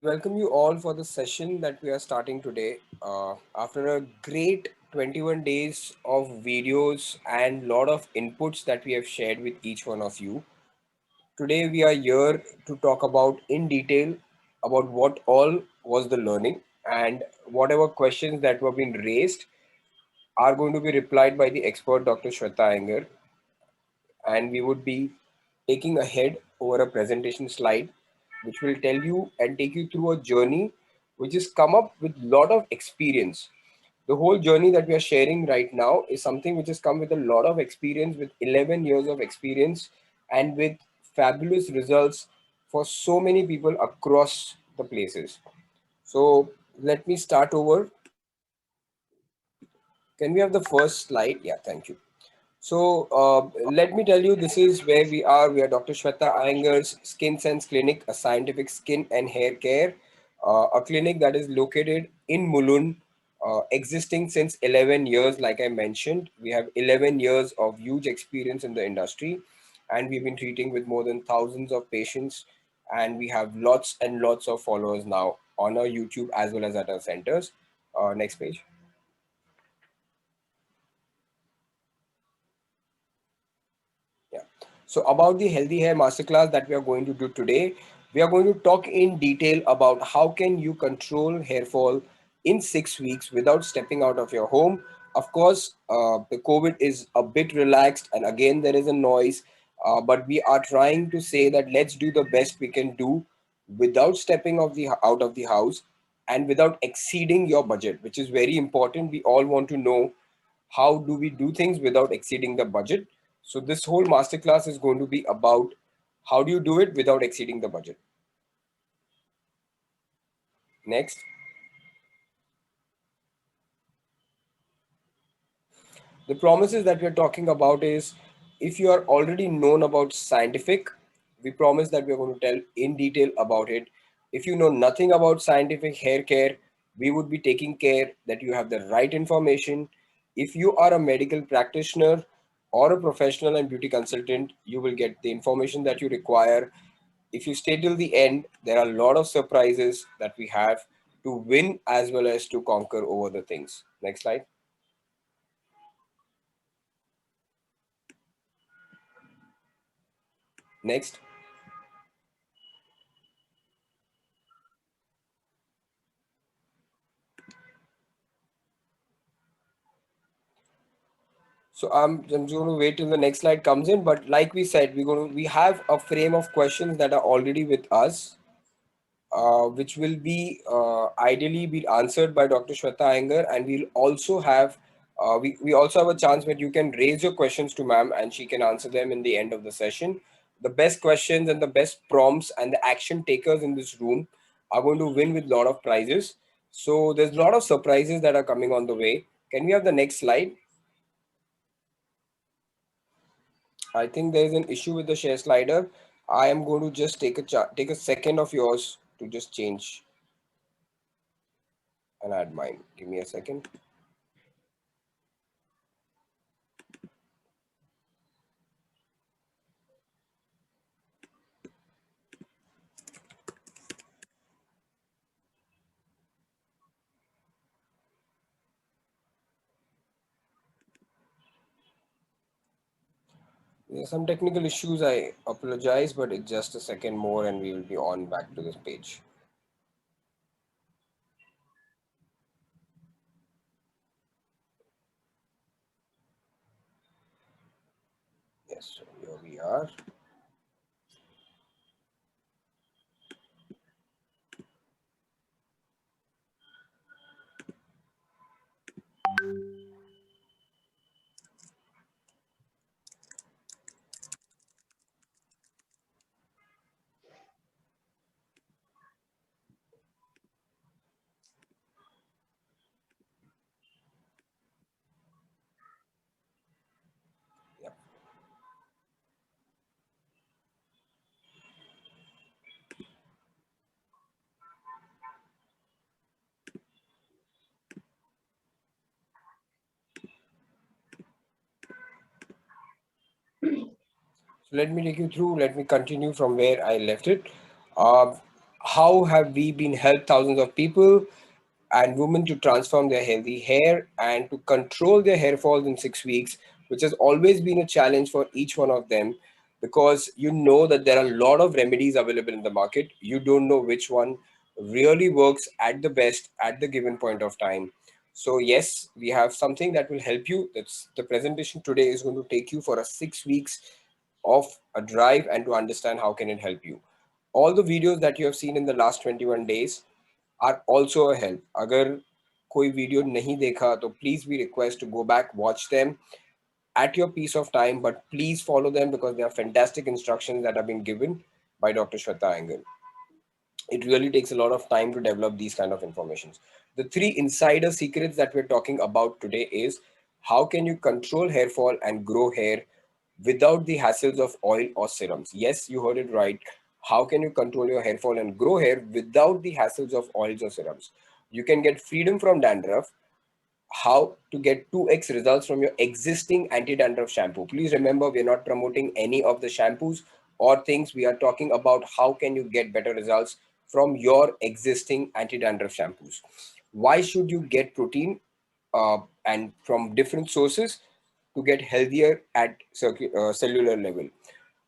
We welcome you all for the session that we are starting today. After a great 21 days of videos and lot of inputs that we have shared with each one of you, today we are here to talk about in detail about what all was the learning and whatever questions that were being raised are going to be replied by the expert Dr. Shweta Iyengar, and we would be taking ahead over a presentation slide which will tell you and take you through a journey which has come up with lot of experience. The whole journey that we are sharing right now is something which has come with a lot of experience, with 11 years of experience and with fabulous results for so many people across the places. So let me start over. Can we have the first slide? Yeah, thank you. So let me tell you, this is where we are. We are Dr. Shweta Iyengar's Skin Sense Clinic, a scientific skin and hair care, a clinic that is located in Mulund, existing since 11 years. Like I mentioned, we have 11 years of huge experience in the industry, and we've been treating with more than thousands of patients, and we have lots and lots of followers now on our YouTube as well as at our centers. Next page. Yeah. So about the healthy hair masterclass that we are going to do today, we are going to talk in detail about how can you control hair fall in 6 weeks without stepping out of your home. Of course, the COVID is a bit relaxed, and again there is a noise, but we are trying to say that let's do the best we can do without stepping out of the house and without exceeding your budget, which is very important. We all want to know how do we do things without exceeding the budget. So this whole masterclass is going to be about how do you do it without exceeding the budget. Next. The promises that we're talking about is, if you are already known about scientific, we promise that we're going to tell in detail about it. If you know nothing about scientific hair care, we would be taking care that you have the right information. If you are a medical practitioner or a professional and beauty consultant, you will get the information that you require. If you stay till the end, there are a lot of surprises that we have to win as well as to conquer over the things. Next slide. Next. So I'm just going to wait till the next slide comes in. But like we said, we have a frame of questions that are already with us, which will be ideally be answered by Dr. Shweta Iyengar, and we'll also have we also have a chance where you can raise your questions to ma'am and she can answer them in the end of the session. The best questions and the best prompts and the action takers in this room are going to win with a lot of prizes. So there's a lot of surprises that are coming on the way. Can we have the next slide? I think there is an issue with the share slider. I am going to just take a second of yours to just change and add mine. Give me a second. There's some technical issues. I apologize, but it's just a second more and we will be on back to this page. Yes, so here we are. Yep. So let me take you through. Let me continue from where I left it. Uh, how have we been helped thousands of people and women to transform their healthy hair and to control their hair falls in 6 weeks, which has always been a challenge for each one of them, because you know that there are a lot of remedies available in the market. You don't know which one really works at the best at the given point of time. So yes, we have something that will help you. That's the presentation today is going to take you for a 6 weeks of a drive and to understand how can it help you. All the videos that you have seen in the last 21 days are also a help. अगर कोई video नहीं देखा तो please we request to go back, watch them at your piece of time, but please follow them because they are fantastic instructions that have been given by Dr. Shweta Angle. It really takes a lot of time to develop these kind of informations. The three insider secrets that we're talking about today is how can you control hair fall and grow hair without the hassles of oil or serums. Yes, you heard it right. How can you control your hair fall and grow hair without the hassles of oils or serums? You can get freedom from dandruff. How to get 2x results from your existing anti-dandruff shampoo. Please remember, we're not promoting any of the shampoos or things. We are talking about how can you get better results from your existing anti-dandruff shampoos. Why should you get protein and from different sources to get healthier at cellular level?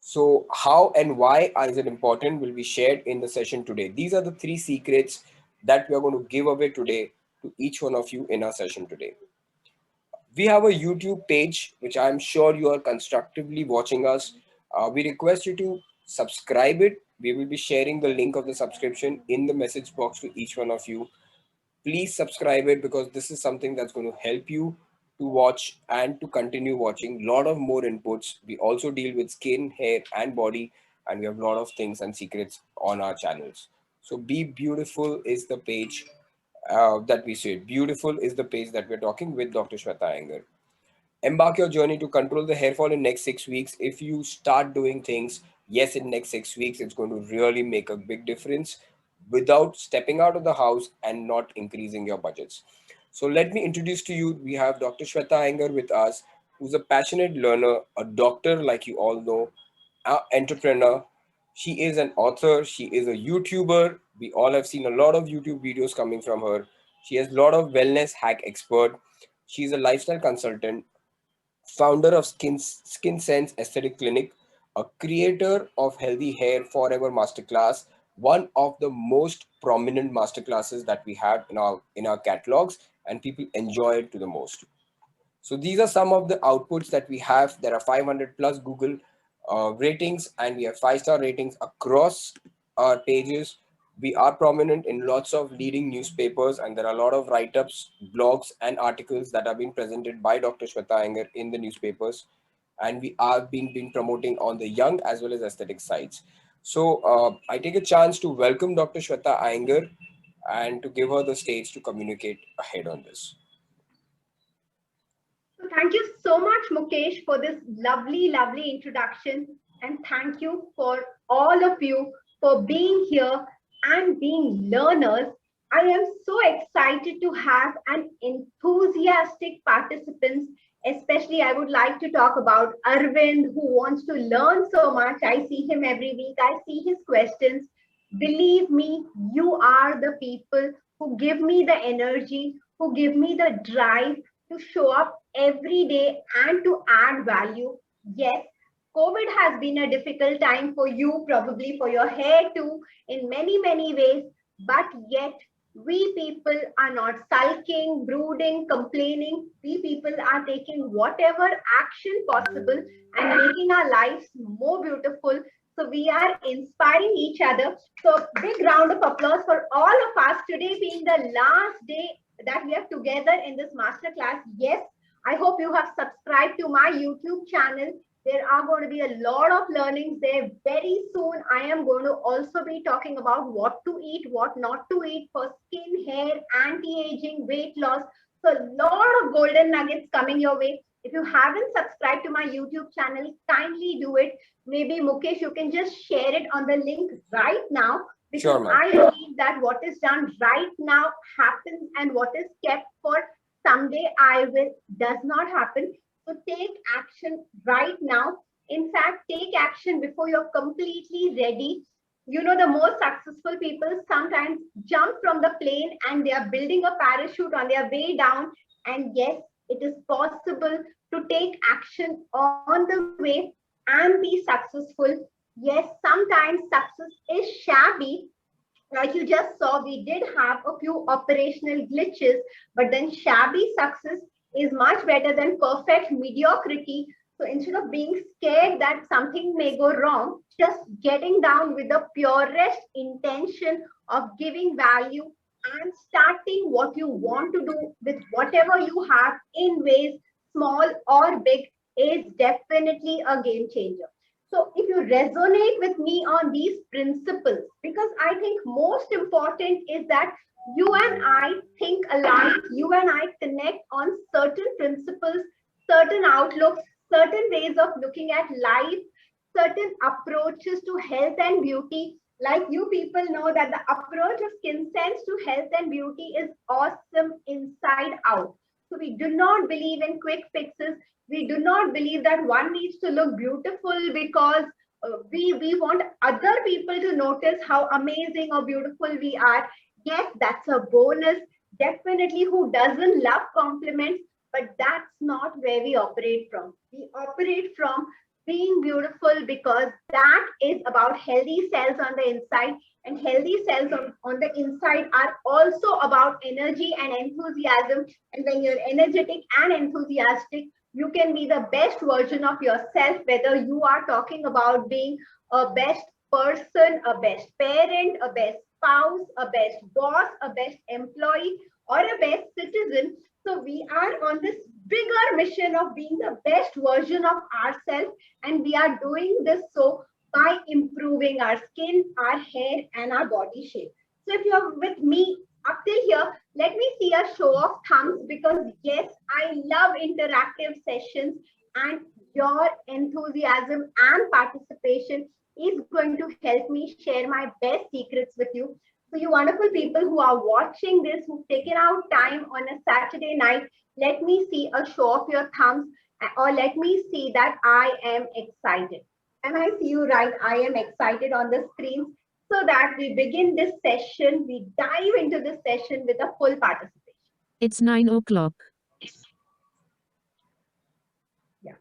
So how and why is it important will be shared in the session today. These are the three secrets that we are going to give away today to each one of you in our session today. We have a YouTube page, which I'm sure you are constructively watching us. We request you to subscribe it. We will be sharing the link of the subscription in the message box to each one of you. Please subscribe it because this is something that's going to help you to watch and to continue watching a lot of more inputs. We also deal with skin, hair and body, and we have a lot of things and secrets on our channels. So Be Beautiful is the page that we said. Beautiful is the page that we're talking with Dr. Shweta Iyengar. Embark your journey to control the hair fall in next 6 weeks. If you start doing things, yes, in next 6 weeks, it's going to really make a big difference without stepping out of the house and not increasing your budgets. So let me introduce to you, we have Dr. Shweta Iyengar with us, who's a passionate learner, a doctor, like you all know, an entrepreneur. She is an author. She is a YouTuber. We all have seen a lot of YouTube videos coming from her. She has a lot of wellness hack expert. She's a lifestyle consultant, founder of Skin Sense Aesthetic Clinic, a creator of Healthy Hair Forever Masterclass, one of the most prominent masterclasses that we have in our catalogs, and people enjoy it to the most. So these are some of the outputs that we have. There are 500 plus Google ratings, and we have 5-star ratings across our pages. We are prominent in lots of leading newspapers, and there are a lot of write-ups, blogs, and articles that are being presented by Dr. Shweta Iyengar in the newspapers. And we are been promoting on the young as well as aesthetic sites. So I take a chance to welcome Dr. Shweta Iyengar and to give her the stage to communicate ahead on this. So thank you so much, Mukesh, for this lovely introduction. And thank you for all of you for being here and being learners. I am so excited to have an enthusiastic participants. Especially, I would like to talk about Arvind, who wants to learn so much. I see him every week. I see his questions. Believe me, you are the people who give me the energy, who give me the drive to show up every day and to add value. Yes, COVID has been a difficult time for you, probably for your hair too, in many ways, but yet we people are not sulking, brooding, complaining. We people are taking whatever action possible and making our lives more beautiful. So we are inspiring each other. So big round of applause for all of us today being the last day that we are together in this masterclass. Yes, I hope you have subscribed to my YouTube channel. There are going to be a lot of learnings there. Very soon, I am going to also be talking about what to eat, what not to eat for skin, hair, anti-aging, weight loss. So a lot of golden nuggets coming your way. If you haven't subscribed to my YouTube channel, kindly do it. Maybe Mukesh, you can just share it on the link right now, because Sure, I believe that what is done right now happens, and what is kept for someday I will does not happen. So take action right now. In fact, take action before you're completely ready. You know, the most successful people sometimes jump from the plane and they are building a parachute on their way down. And yes, it is possible to take action on the way and be successful. Yes, sometimes success is shabby. Like you just saw, we did have a few operational glitches, but then shabby success is much better than perfect mediocrity. So instead of being scared that something may go wrong, just getting down with the purest intention of giving value and starting what you want to do with whatever you have in ways small or big is definitely a game changer. So if you resonate with me on these principles, because I think most important is that you and I think alike, you and I connect on certain principles, certain outlooks, certain ways of looking at life, certain approaches to health and beauty. Like you people know that the approach of Skin Sense to health and beauty is awesome inside out. So we do not believe in quick fixes. We do not believe that one needs to look beautiful because we want other people to notice how amazing or beautiful we are. Yes, that's a bonus. Definitely, who doesn't love compliments? But that's not where we operate from. We operate from being beautiful because that is about healthy cells on the inside, and healthy cells on the inside are also about energy and enthusiasm. And when you're energetic and enthusiastic, you can be the best version of yourself, whether you are talking about being a best person, a best parent, a best spouse, a best boss, a best employee, or a best citizen. So we are on this bigger mission of being the best version of ourselves, and we are doing this so by improving our skin, our hair, and our body shape. So if you're with me up till here, let me see a show of thumbs, because yes, I love interactive sessions, and your enthusiasm and participation is going to help me share my best secrets with you. So you wonderful people who are watching this, who've taken out time on a Saturday night, let me see a show of your thumbs, or let me see that I am excited. And I see you right, I am excited on the screens, so that we begin this session, we dive into this session with a full participation. It's 9 o'clock. Yeah.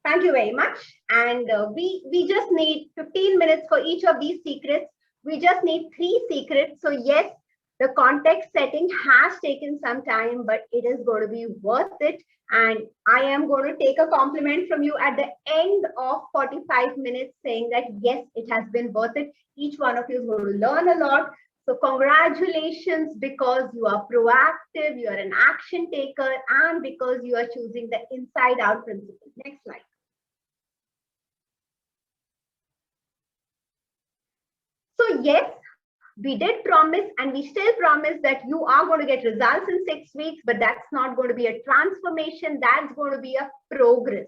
Thank you very much. And we just need 15 minutes for each of these secrets. We just need 3 secrets. So yes, the context setting has taken some time, but it is going to be worth it. And I am going to take a compliment from you at the end of 45 minutes saying that yes, it has been worth it. Each one of you is going to learn a lot. So congratulations, because you are proactive, you are an action taker, and because you are choosing the inside out principle. Next slide. So yes, we did promise, and we still promise that you are going to get results in 6 weeks, but that's not going to be a transformation. That's going to be a progress.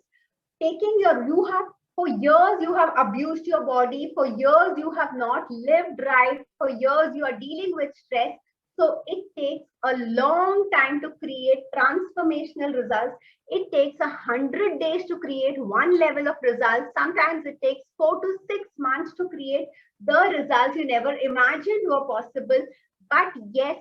You have, for years, you have abused your body. For years, you have not lived right. For years, you are dealing with stress. So it takes a long time to create transformational results. It takes 100 days to create one level of results. Sometimes it takes 4 to 6 months to create the results you never imagined were possible. But yes,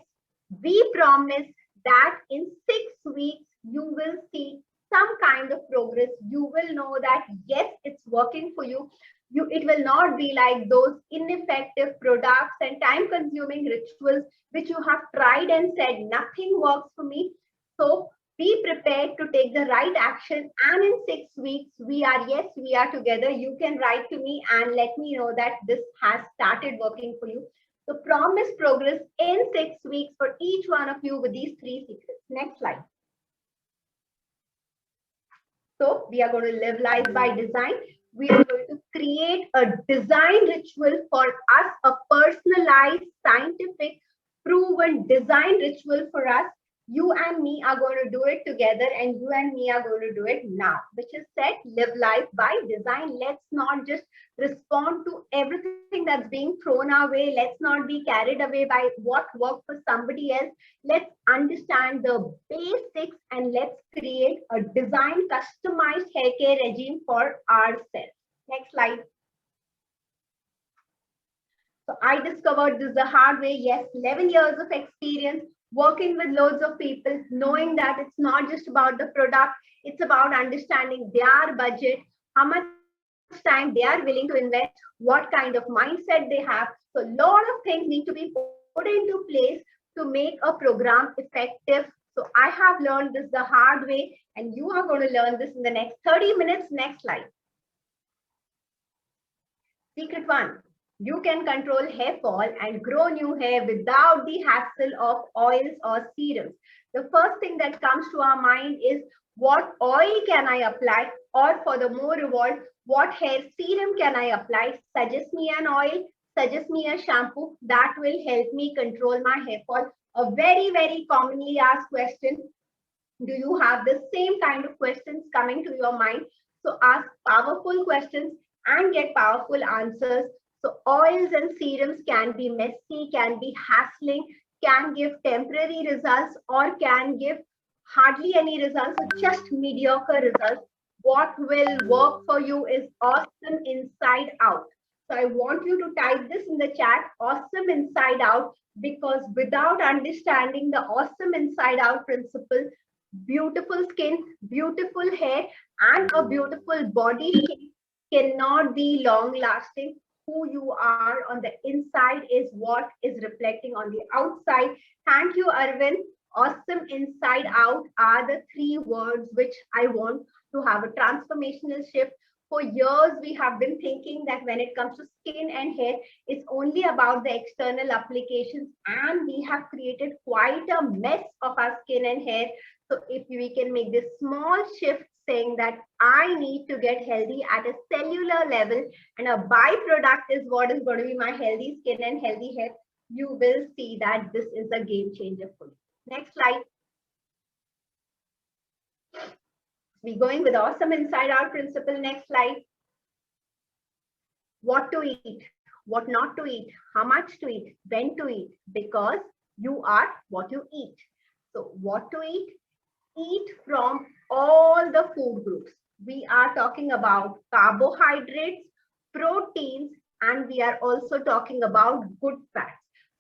we promise that in 6 weeks, you will see some kind of progress. You will know that yes, it's working for you. It will not be like those ineffective products and time consuming rituals which you have tried and said nothing works for me. So be prepared to take the right action, and in 6 weeks we are together. You can write to me and let me know that this has started working for you. So promise progress in 6 weeks for each one of you with these 3 secrets. Next slide. So we are going to live life by design. We are going to create a design ritual for us, a personalized, scientific, proven design ritual for us. You and me are going to do it together, and you and me are going to do it now, which is set, live life by design. Let's not just respond to everything that's being thrown our way. Let's not be carried away by what worked for somebody else. Let's understand the basics and let's create a design customized hair care regime for ourselves. Next slide. So I discovered this the hard way. Yes, 11 years of experience working with loads of people, knowing that it's not just about the product, it's about understanding their budget, how much time they are willing to invest, what kind of mindset they have. So a lot of things need to be put into place to make a program effective. So I have learned this the hard way, and you are going to learn this in the next 30 minutes. Next slide. Secret one, you can control hair fall and grow new hair without the hassle of oils or serums. The first thing that comes to our mind is what oil can I apply, or for the more reward, what hair serum can I apply? Suggest me an oil, suggest me a shampoo that will help me control my hair fall. A very, very commonly asked question. Do you have the same kind of questions coming to your mind? So ask powerful questions and get powerful answers. So oils and serums can be messy, can be hassling, can give temporary results, or can give hardly any results, so just mediocre results. What will work for you is awesome inside out. So I want you to type this in the chat, awesome inside out, because without understanding the awesome inside out principle, beautiful skin, beautiful hair, and a beautiful body shape cannot be long lasting. Who you are on the inside is what is reflecting on the outside. Thank you, Arvind. Awesome inside out are the three words which I want to have a transformational shift. For years, we have been thinking that when it comes to skin and hair, it's only about the external applications, and we have created quite a mess of our skin and hair. So if we can make this small shift saying that I need to get healthy at a cellular level, and a byproduct is what is going to be my healthy skin and healthy hair, you will see that this is a game changer for you. Next slide. We're going with awesome inside out principle. Next slide. What to eat, what not to eat, how much to eat, when to eat, because you are what you eat. So what to eat? Eat from all the food groups. We are talking about carbohydrates, proteins, and we are also talking about good fats.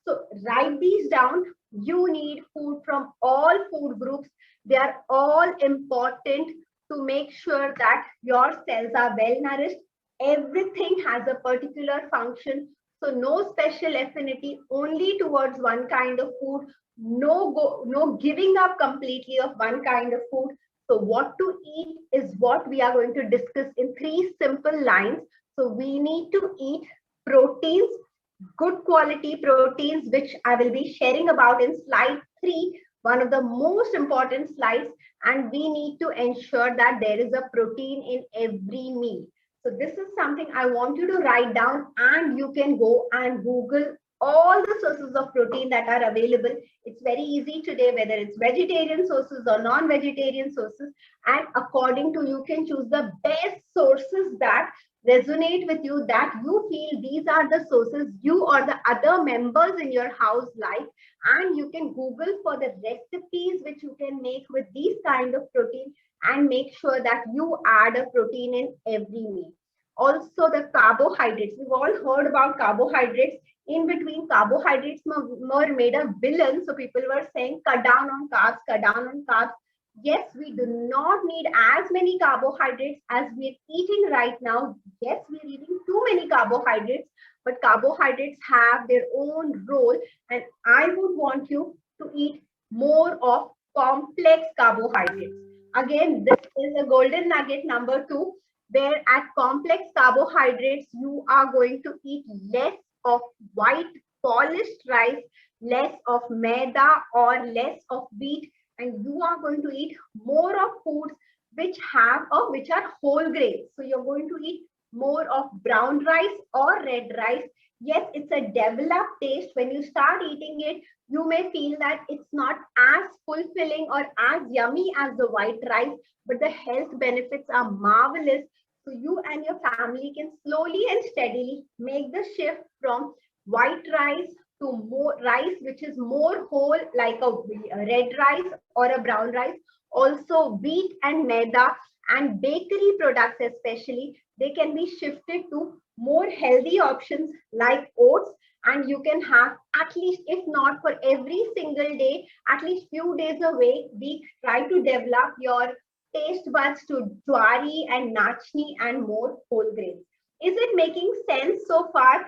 So write these down. You need food from all food groups. They are all important to make sure that your cells are well nourished. Everything has a particular function. So no special affinity only towards one kind of food. No giving up completely of one kind of food. So what to eat is what we are going to discuss in three simple lines. So we need to eat proteins, good quality proteins, which I will be sharing about in slide 3, one of the most important slides. And we need to ensure that there is a protein in every meal. So this is something I want you to write down, and you can go and Google all the sources of protein that are available. It's very easy today, whether it's vegetarian sources or non-vegetarian sources. And according to you can choose the best sources that resonate with you, that you feel these are the sources you or the other members in your house like. And you can Google for the recipes which you can make with these kind of protein, and make sure that you add a protein in every meal. Also the carbohydrates. We've all heard about carbohydrates. In between, carbohydrates were made a villain. So people were saying, cut down on carbs, cut down on carbs. Yes, we do not need as many carbohydrates as we're eating right now. Yes, we're eating too many carbohydrates, but carbohydrates have their own role. And I would want you to eat more of complex carbohydrates. Again, this is a golden nugget number 2, where at complex carbohydrates, you are going to eat less of white polished rice, less of maida or less of wheat, and you are going to eat more of foods which are whole grains. So you're going to eat more of brown rice or red rice. Yes, it's a developed taste. When you start eating it, you may feel that it's not as fulfilling or as yummy as the white rice, but the health benefits are marvelous. So you and your family can slowly and steadily make the shift from white rice to more rice, which is more whole, like a red rice or a brown rice. Also wheat and maida and bakery products especially, they can be shifted to more healthy options like oats. and you can have at least, if not for every single day, at least few days a week, try to develop your taste buds to jwari and nachni and more whole grains. Is it making sense so far?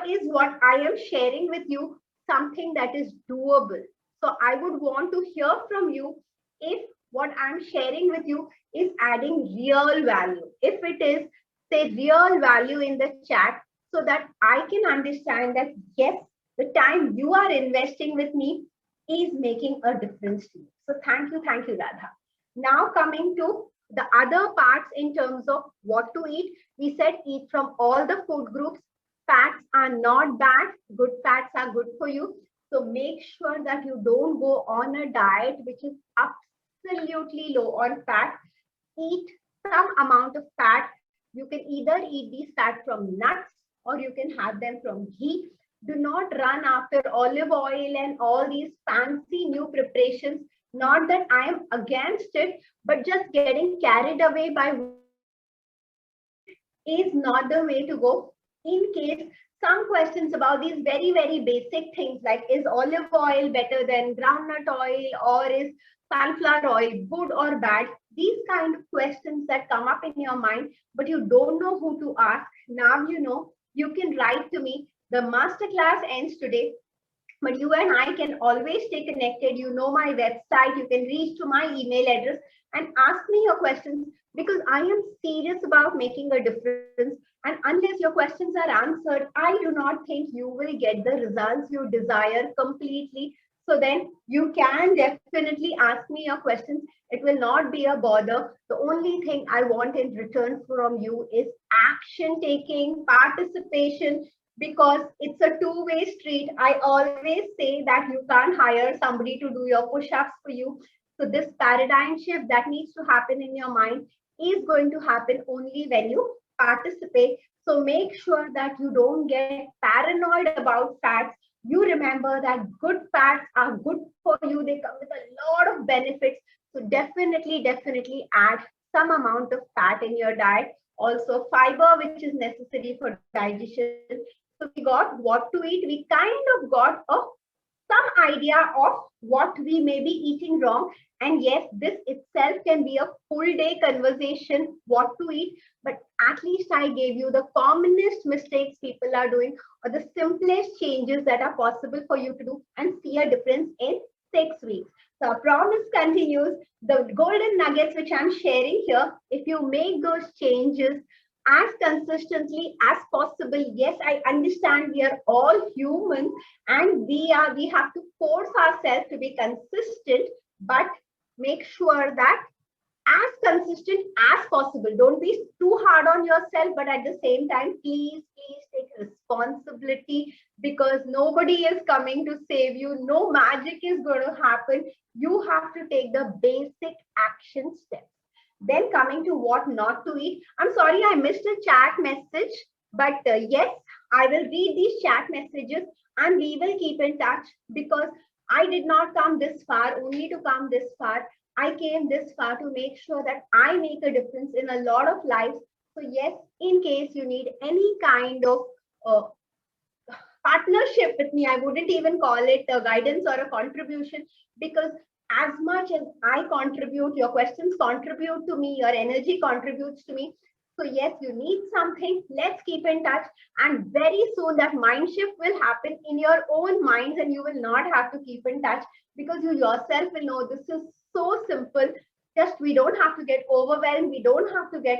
Is what I am sharing with you something that is doable? So I would want to hear from you if what I'm sharing with you is adding real value. If it is, say real value in the chat, so that I can understand that yes, the time you are investing with me is making a difference to you. So thank you, Radha. Now coming to the other parts in terms of what to eat, we said eat from all the food groups. Fats are not bad, good fats are good for you. So make sure that you don't go on a diet which is absolutely low on fat. Eat some amount of fat. You can either eat these fat from nuts or you can have them from ghee. Do not run after olive oil and all these fancy new preparations. Not that I am against it, but just getting carried away by is not the way to go. In case some questions about these very basic things like is olive oil better than groundnut oil or is sunflower oil good or bad, these kind of questions that come up in your mind but you don't know who to ask, now you know. You can write to me. The masterclass ends today, but you and I can always stay connected. You know my website, you can reach to my email address and ask me your questions, because I am serious about making a difference. And unless your questions are answered, I do not think you will get the results you desire completely. So then you can definitely ask me your questions. It will not be a bother. The only thing I want in return from you is action taking, participation, because it's a two-way street. I always say that you can't hire somebody to do your push-ups for you. So this paradigm shift that needs to happen in your mind is going to happen only when you participate. So make sure that you don't get paranoid about fats. You remember that good fats are good for you. They come with a lot of benefits. So definitely add some amount of fat in your diet. Also fiber, which is necessary for digestion. So we got what to eat. We kind of got some idea of what we may be eating wrong. And yes, this itself can be a full day conversation, what to eat. But at least I gave you the commonest mistakes people are doing or the simplest changes that are possible for you to do and see a difference in 6 weeks. So our promise continues. The golden nuggets which I'm sharing here, if you make those changes as consistently as possible, yes, I understand we are all human and we have to force ourselves to be consistent, but make sure that as consistent as possible. Don't be too hard on yourself, but at the same time, please take responsibility, because nobody is coming to save you. No magic is going to happen. You have to take the basic action steps. Then coming to what not to eat. I'm sorry I missed a chat message, but yes, I will read these chat messages and we will keep in touch, because I did not come this far only to come this far. I came this far to make sure that I make a difference in a lot of lives. So yes, in case you need any kind of uh, partnership with me, I wouldn't even call it a guidance or a contribution, because as much as I contribute, your questions contribute to me, your energy contributes to me. So yes, you need something. Let's keep in touch. And very soon that mind shift will happen in your own minds and you will not have to keep in touch, because you yourself will know this is so simple. Just we don't have to get overwhelmed. We don't have to get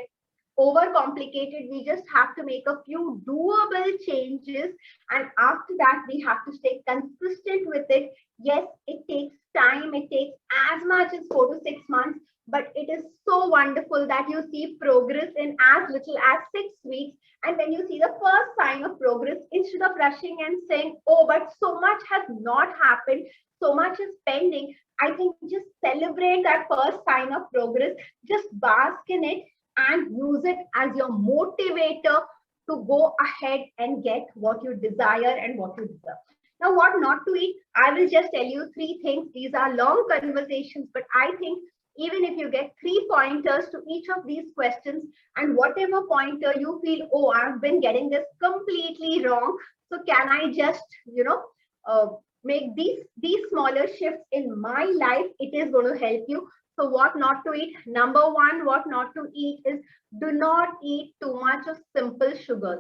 overcomplicated. We just have to make a few doable changes. And after that, we have to stay consistent with it. Yes, it takes time. It takes as much as 4 to 6 months, but it is so wonderful that you see progress in as little as 6 weeks. And when you see the first sign of progress, instead of rushing and saying, oh, but so much has not happened, so much is pending, I think just celebrate that first sign of progress, just bask in it and use it as your motivator to go ahead and get what you desire and what you deserve. Now, what not to eat, I will just tell you 3 things. These are long conversations, but I think even if you get 3 pointers to each of these questions, and whatever pointer you feel, oh, I've been getting this completely wrong. So can I just, uh, make these smaller shifts in my life? It is going to help you. So what not to eat? Number one, what not to eat is, do not eat too much of simple sugars.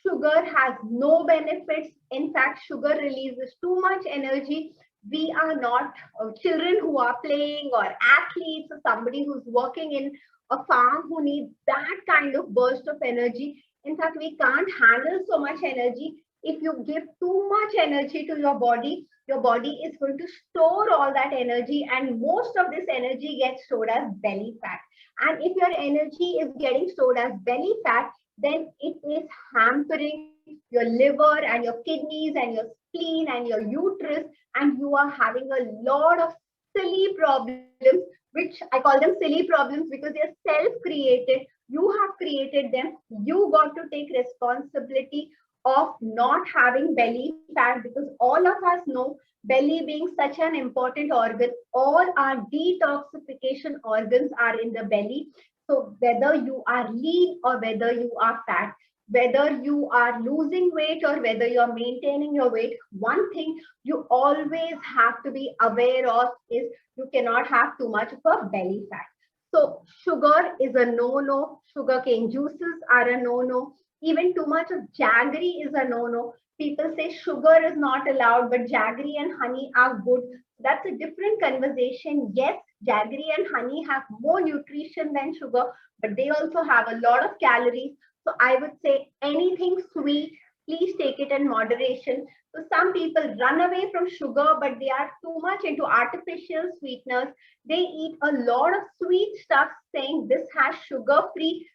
Sugar has no benefits. In fact, sugar releases too much energy. We are not children who are playing, or athletes, or somebody who's working in a farm who needs that kind of burst of energy. In fact, we can't handle so much energy. If you give too much energy to your body is going to store all that energy, and most of this energy gets stored as belly fat. And if your energy is getting stored as belly fat, then it is hampering your liver and your kidneys and your spleen and your uterus, and you are having a lot of silly problems, which I call them silly problems because they're self-created. You have created them. You got to take responsibility of not having belly fat, because all of us know, belly being such an important organ, all our detoxification organs are in the belly. So whether you are lean or whether you are fat, whether you are losing weight or whether you're maintaining your weight, one thing you always have to be aware of is, you cannot have too much of a belly fat. So sugar is a no-no. Sugarcane juices are a no-no. Even too much of jaggery is a no-no. People say sugar is not allowed, but jaggery and honey are good. That's a different conversation. Yes, jaggery and honey have more nutrition than sugar, but they also have a lot of calories. So I would say anything sweet, please take it in moderation. So some people run away from sugar, but they are too much into artificial sweeteners. They eat a lot of sweet stuff saying this has sugar free.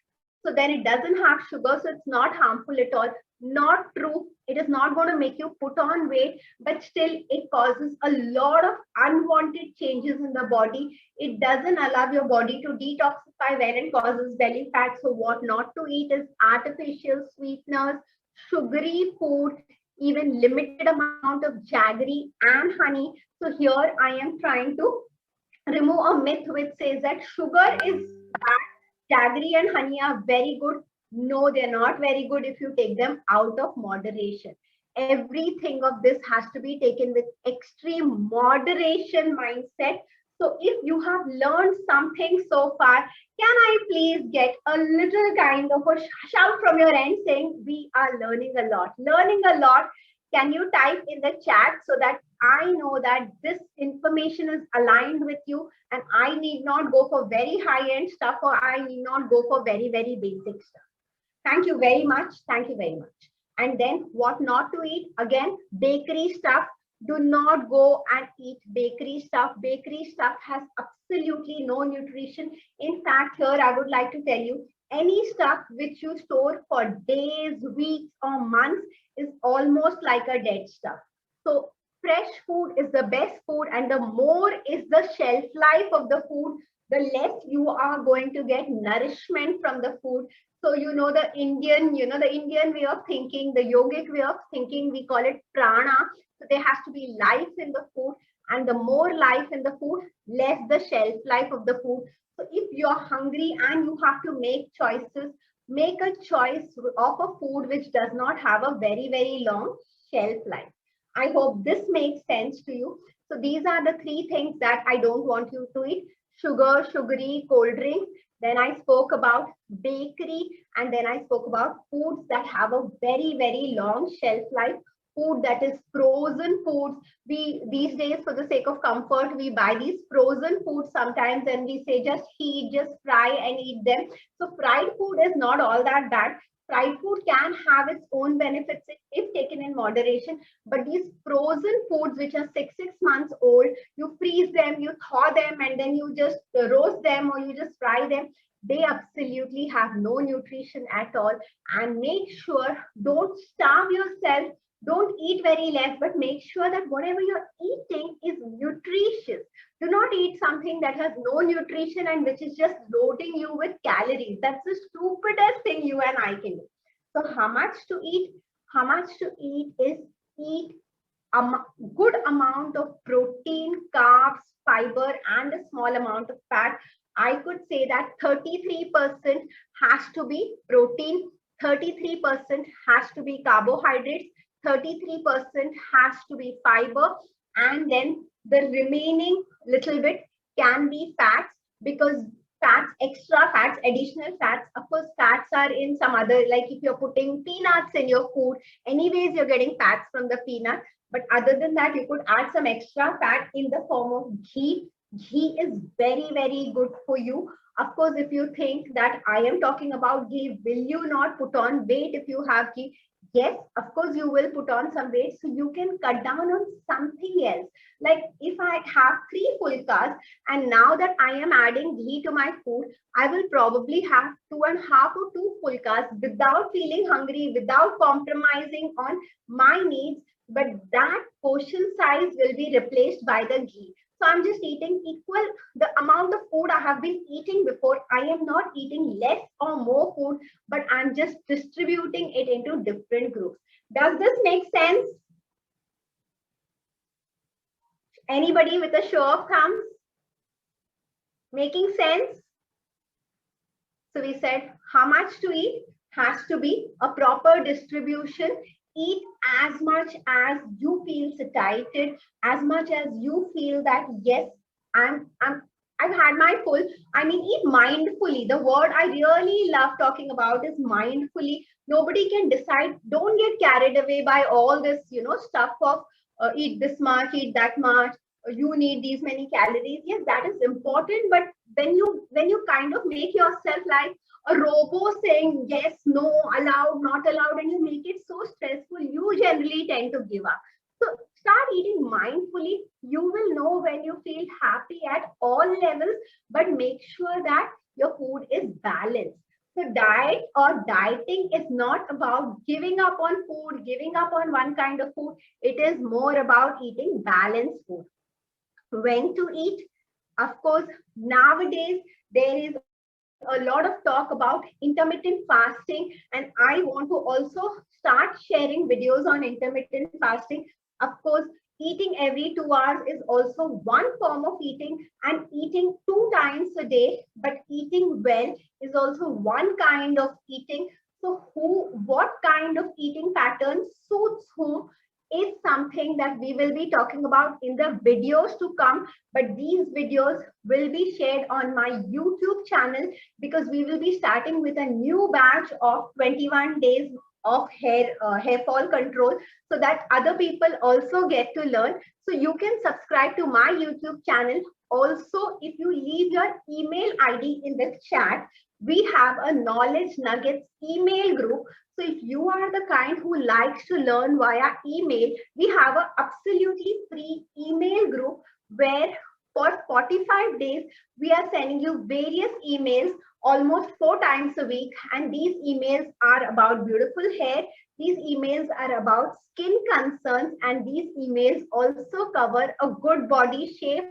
So then it doesn't have sugar, so it's not harmful at all. Not true. It is not going to make you put on weight, but still it causes a lot of unwanted changes in the body. It doesn't allow your body to detoxify when it causes belly fat. So what not to eat is artificial sweeteners, sugary food, even limited amount of jaggery and honey. So here I am trying to remove a myth which says that sugar is bad, jaggery and honey are very good. No, they're not very good if you take them out of moderation. Everything of this has to be taken with extreme moderation mindset. So if you have learned something so far, can I please get a little kind of a shout from your end saying we are learning a lot? Learning a lot. Can you type in the chat so that I know that this information is aligned with you, and I need not go for very high end stuff, or I need not go for very, very basic stuff. Thank you very much. Thank you very much. And then what not to eat? Again, bakery stuff. Do not go and eat bakery stuff. Bakery stuff has absolutely no nutrition. In fact, here I would like to tell you, any stuff which you store for days, weeks, or months is almost like a dead stuff. So fresh food is the best food, and the more is the shelf life of the food, the less you are going to get nourishment from the food. So the Indian way of thinking, the yogic way of thinking, we call it prana. So there has to be life in the food, and the more life in the food, less the shelf life of the food. So if you're hungry and you have to make choices, make a choice of a food which does not have a very, very long shelf life. I hope this makes sense to you. So these are the three things that I don't want you to eat: sugar, sugary, cold drinks. Then I spoke about bakery, and then I spoke about foods that have a very, very long shelf life. Food that is frozen foods. We these days, for the sake of comfort, we buy these frozen foods sometimes, and we say just heat, just fry and eat them. So fried food is not all that bad. Fried food can have its own benefits if taken in moderation. But these frozen foods, which are six months old, you freeze them, you thaw them, and then you just roast them or you just fry them. They absolutely have no nutrition at all. And make sure, don't starve yourself. Don't eat very less, but make sure that whatever you're eating is nutritious. Do not eat something that has no nutrition and which is just loading you with calories. That's the stupidest thing you and I can do. So how much to eat? How much to eat is eat a good amount of protein, carbs, fiber, and a small amount of fat. I could say that 33% has to be protein, 33% has to be carbohydrates, 33% has to be fiber, and then the remaining little bit can be fats, because fats, extra fats, additional fats, of course, fats are in some other, like if you're putting peanuts in your food, anyways, you're getting fats from the peanut. But other than that, you could add some extra fat in the form of ghee. Ghee is very, very good for you. Of course, if you think that I am talking about ghee, will you not put on weight if you have ghee? Yes, of course, you will put on some weight. So you can cut down on something else. Like if I have 3 pulkas, and now that I am adding ghee to my food, I will probably have 2.5 or 2 pulkas without feeling hungry, without compromising on my needs. But that portion size will be replaced by the ghee. So I'm just eating equal the amount of food I have been eating before. I am not eating less or more food, but I'm just distributing it into different groups. Does this make sense? Anybody with a show of thumbs? Making sense? So we said how much to eat has to be a proper distribution. Eat as much as you feel satiated, as much as you feel that yes, I've had my full. I mean, eat mindfully. The word I really love talking about is mindfully. Nobody can decide. Don't get carried away by all this, stuff of eat this much, eat that much. You need these many calories. Yes, that is important. But when you kind of make yourself like a robo saying yes, no, allowed, not allowed, and you make it so stressful, you generally tend to give up. So start eating mindfully. You will know when you feel happy at all levels, but make sure that your food is balanced. So diet or dieting is not about giving up on food, giving up on one kind of food. It is more about eating balanced food. When to eat? Of course, nowadays there is a lot of talk about intermittent fasting, and I want to also start sharing videos on intermittent fasting. Of course, eating every 2 hours is also one form of eating, and eating 2 times a day, but eating well is also one kind of eating. So, what kind of eating pattern suits whom is something that we will be talking about in the videos to come. But these videos will be shared on my YouTube channel, because we will be starting with a new batch of 21 days of hair fall control, so that other people also get to learn. So you can subscribe to my YouTube channel. Also, if you leave your email ID in the chat, we have a Knowledge Nuggets email group. So if you are the kind who likes to learn via email, we have an absolutely free email group where for 45 days, we are sending you various emails almost 4 times a week. And these emails are about beautiful hair. These emails are about skin concerns. And these emails also cover a good body shape,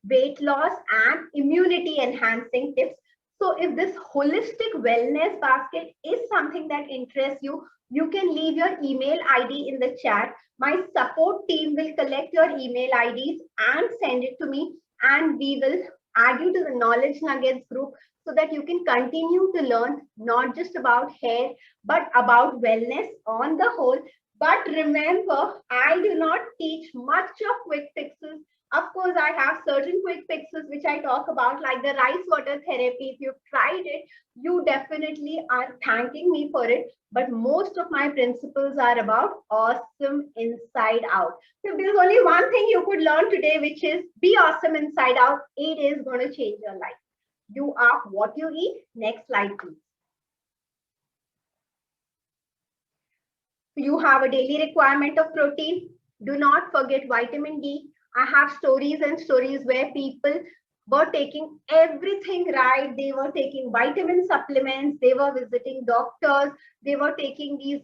weight loss, and immunity enhancing tips. So if this holistic wellness basket is something that interests you, you can leave your email ID in the chat. My support team will collect your email IDs and send it to me, and we will add you to the Knowledge Nuggets group, so that you can continue to learn not just about hair, but about wellness on the whole. But remember, I do not teach much of quick fixes. Of course, I have certain quick fixes which I talk about, like the rice water therapy. If you've tried it, you definitely are thanking me for it. But most of my principles are about awesome inside out. So if there's only one thing you could learn today, which is be awesome inside out, it is going to change your life. You are what you eat. Next slide, please. You have a daily requirement of protein. Do not forget vitamin D. I have stories and stories where people were taking everything right. They were taking vitamin supplements. They were visiting doctors. They were taking these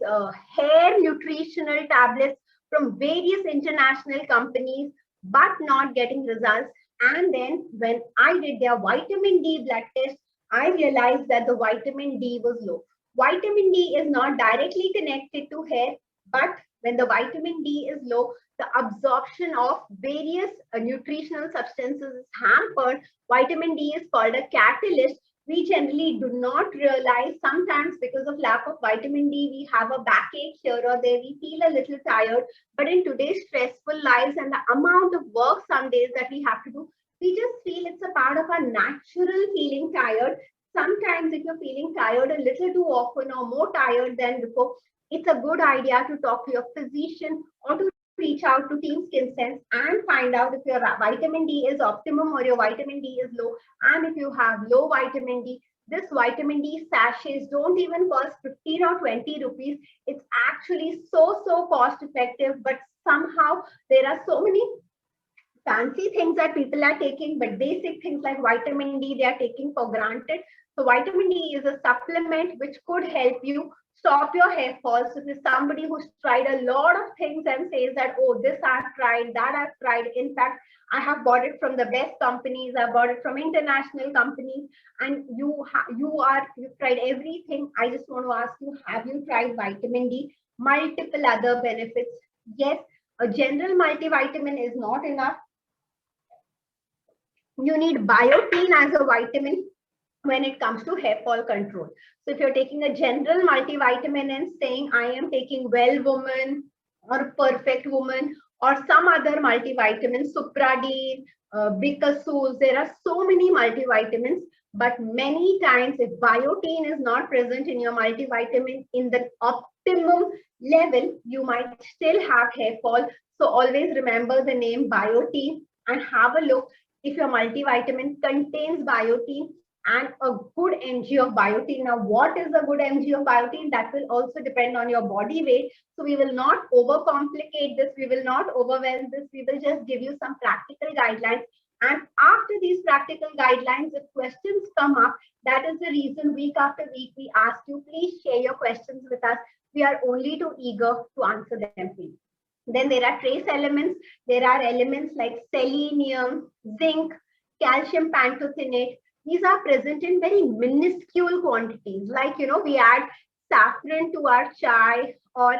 hair nutritional tablets from various international companies, but not getting results. And then when I did their vitamin D blood test, I realized that the vitamin D was low. Vitamin D is not directly connected to hair, but when the vitamin D is low, the absorption of various nutritional substances is hampered. Vitamin D is called a catalyst. We generally do not realize sometimes because of lack of vitamin D, we have a backache here or there, we feel a little tired. But in today's stressful lives and the amount of work some days that we have to do, we just feel it's a part of our natural feeling tired. Sometimes if you're feeling tired a little too often or more tired than before, it's a good idea to talk to your physician or to reach out to Team Skin Sense and find out if your vitamin D is optimum or your vitamin D is low. And if you have low vitamin D, this vitamin D sachets don't even cost 15 or 20 rupees. It's actually so cost effective, but somehow there are so many fancy things that people are taking, but basic things like vitamin D, they are taking for granted. So vitamin D is a supplement which could help you stop your hair fall. So if you're somebody who's tried a lot of things and says that, oh, this I've tried, that I've tried. In fact, I have bought it from the best companies. I bought it from international companies, and you've tried everything. I just want to ask you, have you tried vitamin D? Multiple other benefits. Yes, a general multivitamin is not enough. You need biotin as a vitamin when it comes to hair fall control. So if you're taking a general multivitamin and saying I am taking Well Woman or Perfect Woman or some other multivitamin, Supradine, Bicasus, there are so many multivitamins, but many times if biotin is not present in your multivitamin in the optimum level, you might still have hair fall. So always remember the name biotin and have a look if your multivitamin contains biotin and a good mg of biotin. Now, what is a good mg of biotin? That will also depend on your body weight. So we will not overcomplicate this. We will not overwhelm this. We will just give you some practical guidelines. And after these practical guidelines, if questions come up, that is the reason week after week we ask you, please share your questions with us. We are only too eager to answer them for you. Then there are trace elements. There are elements like selenium, zinc, calcium pantothenate. These are present in very minuscule quantities. Like, we add saffron to our chai or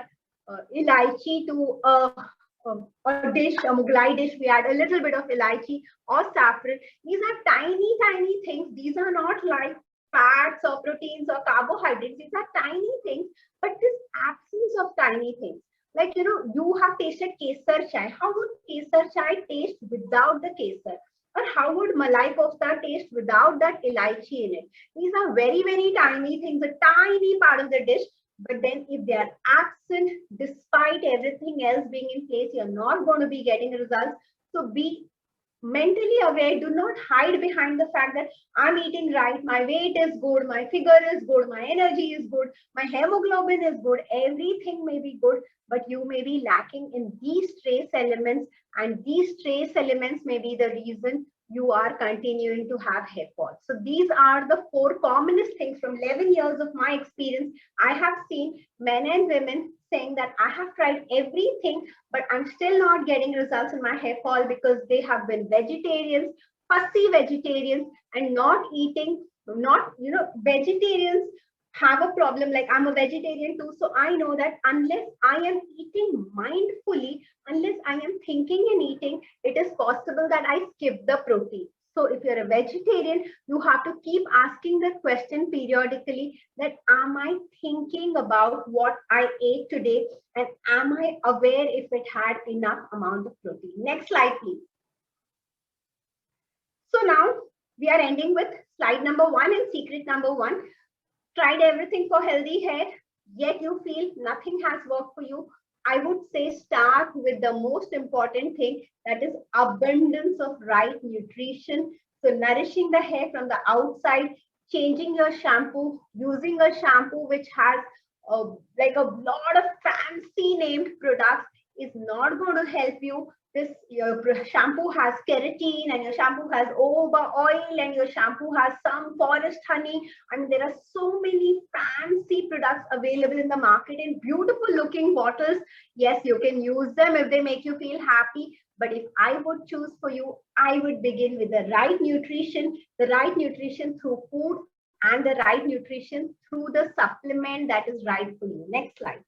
elaichi to a dish, a Mughlai dish. We add a little bit of elaichi or saffron. These are tiny things. These are not like fats or proteins or carbohydrates. These are tiny things. But this absence of tiny things, like, you have tasted kesar chai. How would kesar chai taste without the kesar? Or how would malai kofta taste without that elaichi in it? These are very tiny things, a tiny part of the dish. But then if they are absent, despite everything else being in place, you're not going to be getting results. So be mentally aware. Do not hide behind the fact that I'm eating right, my weight is good, my figure is good, my energy is good, my hemoglobin is good, everything may be good, but you may be lacking in these trace elements, and these trace elements may be the reason you are continuing to have hair fall. So these are the 4 commonest things. From 11 years of my experience, I have seen men and women saying that I have tried everything, but I'm still not getting results in my hair fall because they have been vegetarians, fussy vegetarians, and not eating, vegetarians have a problem. Like, I'm a vegetarian too, so I know that unless I am eating mindfully, unless I am thinking and eating, it is possible that I skip the protein. So if you're a vegetarian, you have to keep asking the question periodically that, am I thinking about what I ate today? And am I aware if it had enough amount of protein? Next slide, please. So now we are ending with slide number 1 and secret number 1. Tried everything for healthy hair, yet you feel nothing has worked for you. I would say start with the most important thing, that is abundance of right nutrition. So nourishing the hair from the outside, changing your shampoo, using a shampoo which has like a lot of fancy named products is not going to help you. Your shampoo has keratin, and your shampoo has jojoba oil, and your shampoo has some forest honey. I mean, there are so many fancy products available in the market in beautiful looking bottles. Yes, you can use them if they make you feel happy. But if I would choose for you, I would begin with the right nutrition through food, and the right nutrition through the supplement that is right for you. Next slide.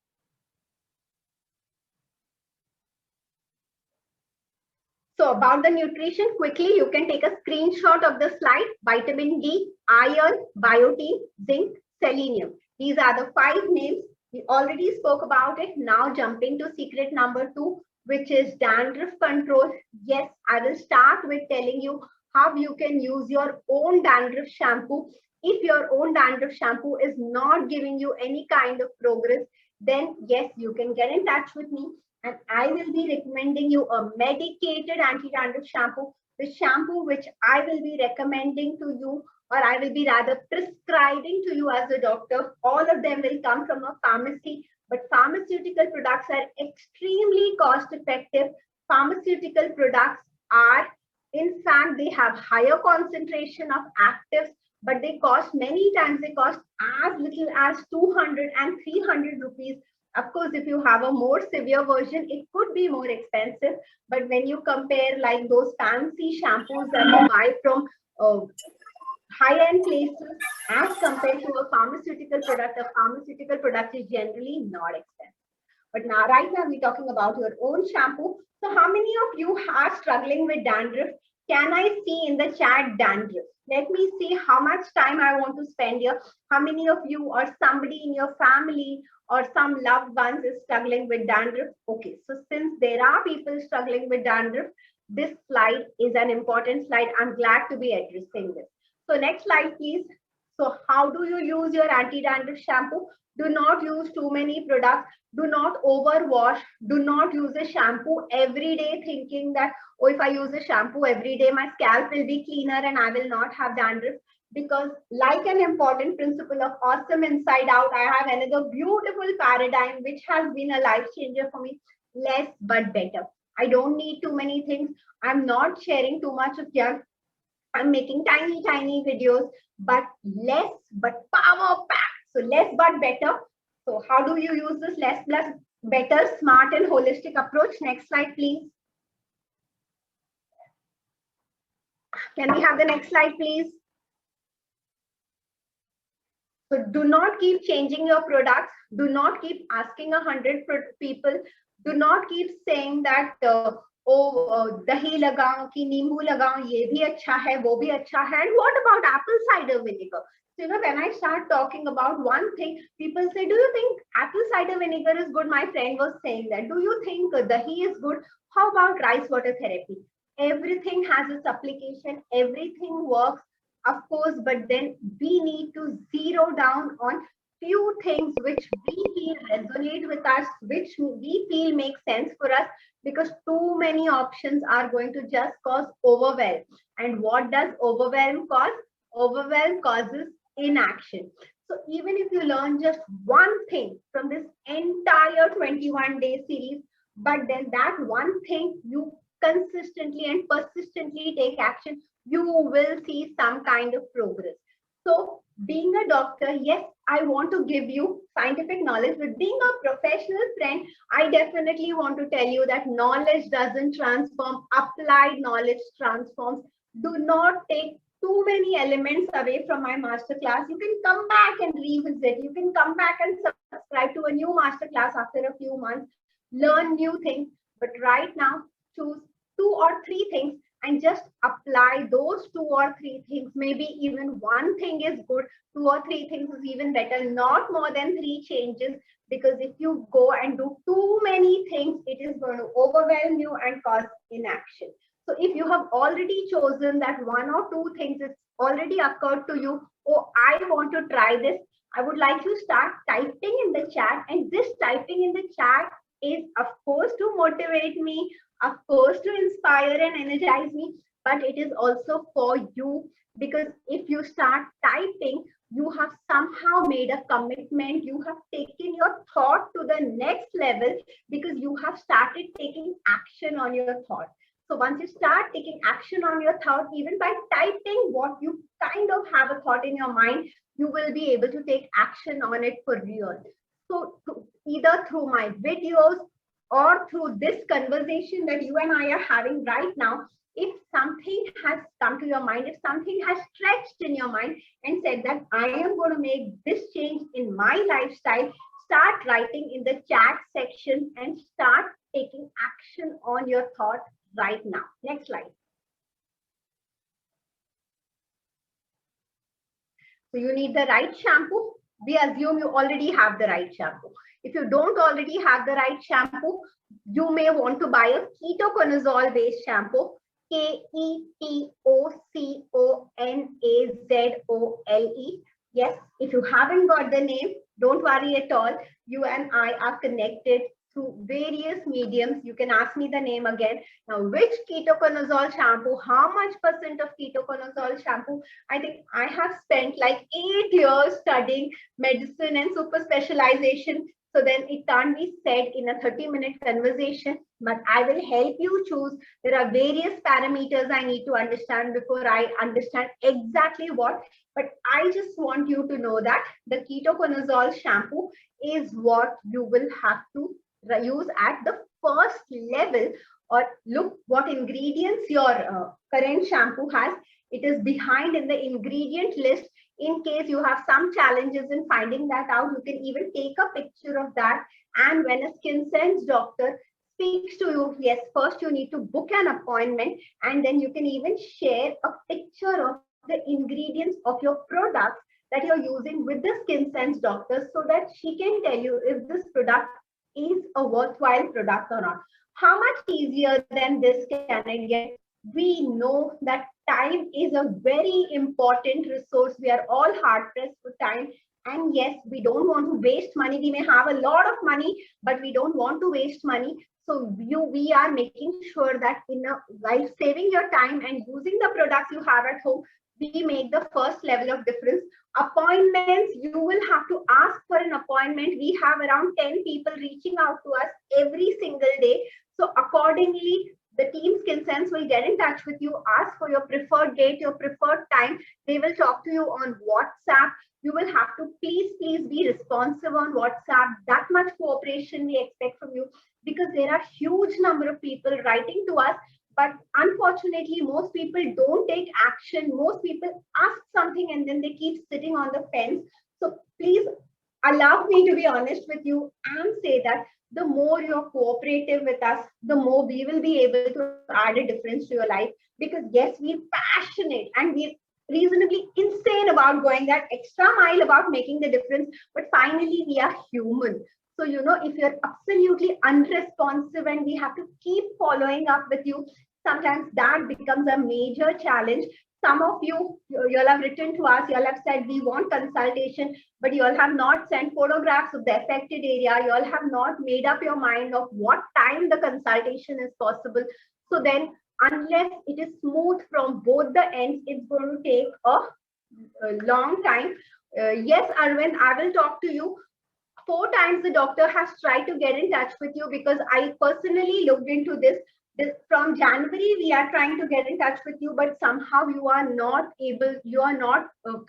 So about the nutrition, quickly, you can take a screenshot of the slide. Vitamin D, iron, biotin, zinc, selenium. These are the 5 names. We already spoke about it. Now jumping to secret number 2, which is dandruff control. Yes, I will start with telling you how you can use your own dandruff shampoo. If your own dandruff shampoo is not giving you any kind of progress, then yes, you can get in touch with me and I will be recommending you a medicated anti-dandruff shampoo, the shampoo which I will be recommending to you, or I will be rather prescribing to you as a doctor. All of them will come from a pharmacy, but pharmaceutical products are extremely cost effective. Pharmaceutical products are, in fact, they have higher concentration of actives, but they cost many times, they cost as little as 200 and 300 rupees. Of course, if you have a more severe version, it could be more expensive. But when you compare like those fancy shampoos that you buy from high-end places as compared to a pharmaceutical product is generally not expensive. But now, right now, we're talking about your own shampoo. So how many of you are struggling with dandruff? Can I see in the chat dandruff? Let me see how much time I want to spend here. How many of you or somebody in your family or some loved ones is struggling with dandruff? Okay, so since there are people struggling with dandruff, this slide is an important slide. I'm glad to be addressing this. So next slide, please. So how do you use your anti-dandruff shampoo? Do not use too many products. Do not overwash. Do not use a shampoo every day thinking that, oh, if I use a shampoo every day, my scalp will be cleaner and I will not have dandruff. Because like an important principle of Awesome Inside Out, I have another beautiful paradigm which has been a life changer for me. Less but better. I don't need too many things. I'm not sharing too much of junk. I'm making tiny, tiny videos, but less but power packed. So less but better. So how do you use this less plus better, smart and holistic approach? Next slide, please. Can we have the next slide, please? So do not keep changing your products. Do not keep asking 100 people. Do not keep saying that, dahi lagao ki nimbu lagao, ye bhi acha hai, wo bhi acha hai. And what about apple cider vinegar? So, you know, when I start talking about one thing, people say, do you think apple cider vinegar is good? My friend was saying that. Do you think dahi is good? How about rice water therapy? Everything has its application. Everything works, of course, but then we need to zero down on few things which we feel resonate with us, which we feel make sense for us, because too many options are going to just cause overwhelm. And what does overwhelm cause? Overwhelm causes inaction. So even if you learn just one thing from this entire 21-day series, but then that one thing you consistently and persistently take action, you will see some kind of progress. So being a doctor, yes, I want to give you scientific knowledge, but being a professional friend, I definitely want to tell you that knowledge doesn't transform, applied knowledge transforms. Do not take too many elements away from my masterclass. You can come back and revisit. You can come back and subscribe to a new masterclass after a few months, learn new things. But right now, choose 2 or 3 things and just apply those 2 or 3 things. Maybe even one thing is good, 2 or 3 things is even better, not more than 3 changes. Because if you go and do too many things, it is going to overwhelm you and cause inaction. So if you have already chosen that 1 or 2 things, it's already occurred to you, oh, I want to try this, I would like you to start typing in the chat. And this typing in the chat is, of course, to motivate me, of course, to inspire and energize me, but it is also for you. Because if you start typing, you have somehow made a commitment, you have taken your thought to the next level, because you have started taking action on your thought. So once you start taking action on your thought, even by typing what you kind of have a thought in your mind, you will be able to take action on it for real. So either through my videos or through this conversation that you and I are having right now, if something has come to your mind, if something has stretched in your mind and said that I am going to make this change in my lifestyle, start writing in the chat section and start taking action on your thought right now. Next slide. So you need the right shampoo. We assume you already have the right shampoo. If you don't already have the right shampoo, you may want to buy a ketoconazole based shampoo. Ketoconazole. Yes, if you haven't got the name, don't worry at all. You and I are connected through various mediums. You can ask me the name again. Now, which ketoconazole shampoo, how much percent of ketoconazole shampoo? I think I have spent like 8 years studying medicine and super specialization. So then it can't be said in a 30-minute conversation, but I will help you choose. There are various parameters I need to understand before I understand exactly what. But I just want you to know that the ketoconazole shampoo is what you will have to use at the first level, or look what ingredients your current shampoo has. It is behind in the ingredient list. In case you have some challenges in finding that out, you can even take a picture of that. And when a skin sense doctor speaks to you, yes, first you need to book an appointment, and then you can even share a picture of the ingredients of your products that you're using with the skin sense doctor, so that she can tell you if this product is a worthwhile product or not. How much easier than this can it get? We know that time is a very important resource. We are all hard pressed for time. And yes, we don't want to waste money. We may have a lot of money, but we don't want to waste money. So we are making sure that while saving your time and using the products you have at home, we make the first level of difference. Appointments, you will have to ask for an appointment. We have around 10 people reaching out to us every single day. So accordingly, the team Skin Sense will get in touch with you, ask for your preferred date, your preferred time. They will talk to you on WhatsApp. You will have to please be responsive on WhatsApp. That much cooperation we expect from you, because there are huge number of people writing to us. But unfortunately, most people don't take action. Most people ask something and then they keep sitting on the fence. So please allow me to be honest with you and say that the more you're cooperative with us, the more we will be able to add a difference to your life. Because yes, we're passionate and we're reasonably insane about going that extra mile about making the difference. But finally, we are human. So, if you're absolutely unresponsive and we have to keep following up with you, sometimes that becomes a major challenge. Some of you'll have written to us, you'll have said, we want consultation, but you'll have not sent photographs of the affected area. You'll have not made up your mind of what time the consultation is possible. So then, unless it is smooth from both the ends, it's going to take a long time. Yes, Arvind, I will talk to you. 4 times the doctor has tried to get in touch with you, because I personally looked into this. From January, we are trying to get in touch with you, but somehow you are not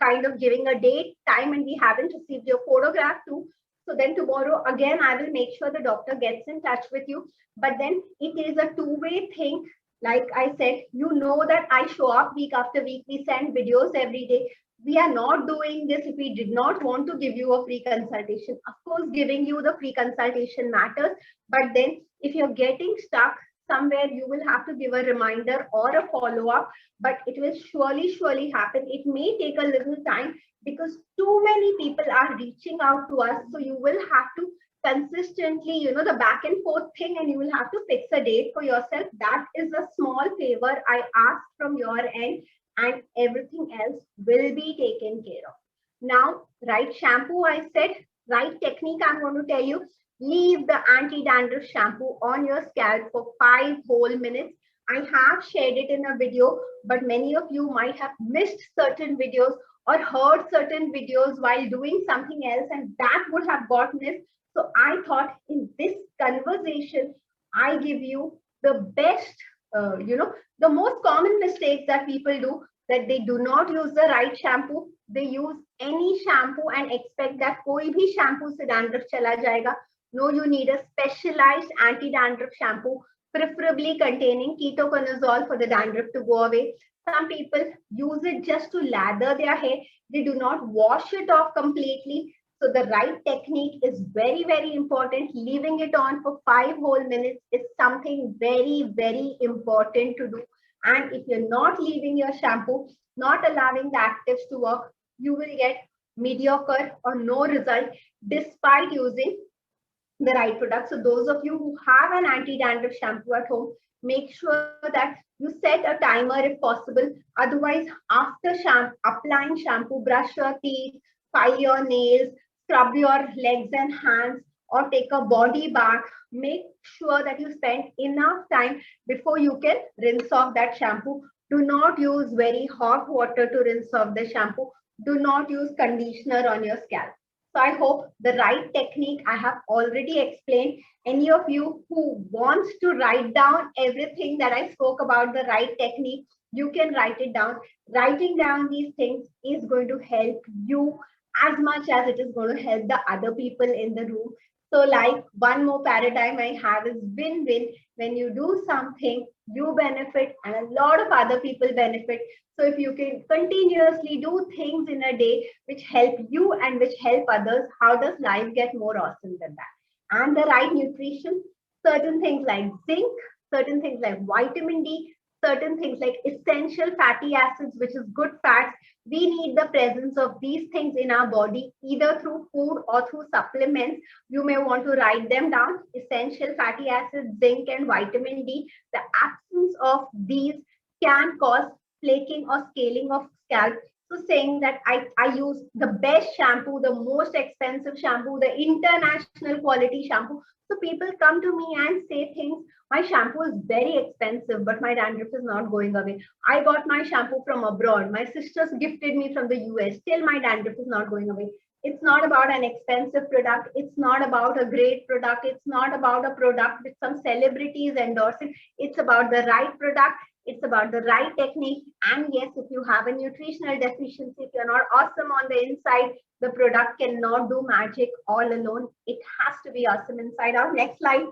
kind of giving a date, time, and we haven't received your photograph too. So then tomorrow, again, I will make sure the doctor gets in touch with you. But then it is a two-way thing. Like I said, you know that I show up week after week. We send videos every day. We are not doing this if we did not want to give you a free consultation. Of course, giving you the free consultation matters. But then if you're getting stuck somewhere, you will have to give a reminder or a follow-up, but it will surely happen. It may take a little time because too many people are reaching out to us. So you will have to consistently, the back and forth thing, and you will have to fix a date for yourself. That is a small favor I ask from your end, and everything else will be taken care of. Now, right shampoo, I said, right technique, I'm going to tell you. Leave the anti-dandruff shampoo on your scalp for 5 whole minutes. I have shared it in a video, but many of you might have missed certain videos or heard certain videos while doing something else, and that would have got missed. So I thought in this conversation, I give you the best, the most common mistakes that people do, that they do not use the right shampoo. They use any shampoo and expect that koi bhi shampoo se dandruff chala jayega. No, you need a specialized anti-dandruff shampoo, preferably containing ketoconazole for the dandruff to go away. Some people use it just to lather their hair. They do not wash it off completely. So the right technique is very, very important. Leaving it on for 5 whole minutes is something very, very important to do. And if you're not leaving your shampoo, not allowing the actives to work, you will get mediocre or no result despite using the right product. So those of you who have an anti-dandruff shampoo at home, make sure that you set a timer if possible. Otherwise, after applying shampoo, brush your teeth, file your nails, scrub your legs and hands, or take a body bath. Make sure that you spend enough time before you can rinse off that shampoo. Do not use very hot water to rinse off the shampoo. Do not use conditioner on your scalp. So I hope the right technique I have already explained. Any of you who wants to write down everything that I spoke about the right technique, you can write it down. Writing down these things is going to help you as much as it is going to help the other people in the room. So like one more paradigm I have is win-win. When you do something, you benefit and a lot of other people benefit. So if you can continuously do things in a day which help you and which help others, how does life get more awesome than that? And the right nutrition, certain things like zinc, certain things like vitamin D, certain things like essential fatty acids, which is good fats. We need the presence of these things in our body, either through food or through supplements. You may want to write them down. Essential fatty acids, zinc, and vitamin D. The absence of these can cause flaking or scaling of scalp. So saying that I use the best shampoo, the most expensive shampoo, the international quality shampoo. So people come to me and say things, my shampoo is very expensive, but my dandruff is not going away. I got my shampoo from abroad. My sisters gifted me from the US. Still my dandruff is not going away. It's not about an expensive product. It's not about a great product. It's not about a product with some celebrities endorsing. It's about the right product. It's about the right technique. And yes, if you have a nutritional deficiency, if you're not awesome on the inside, the product cannot do magic all alone. It has to be awesome inside out. Next slide.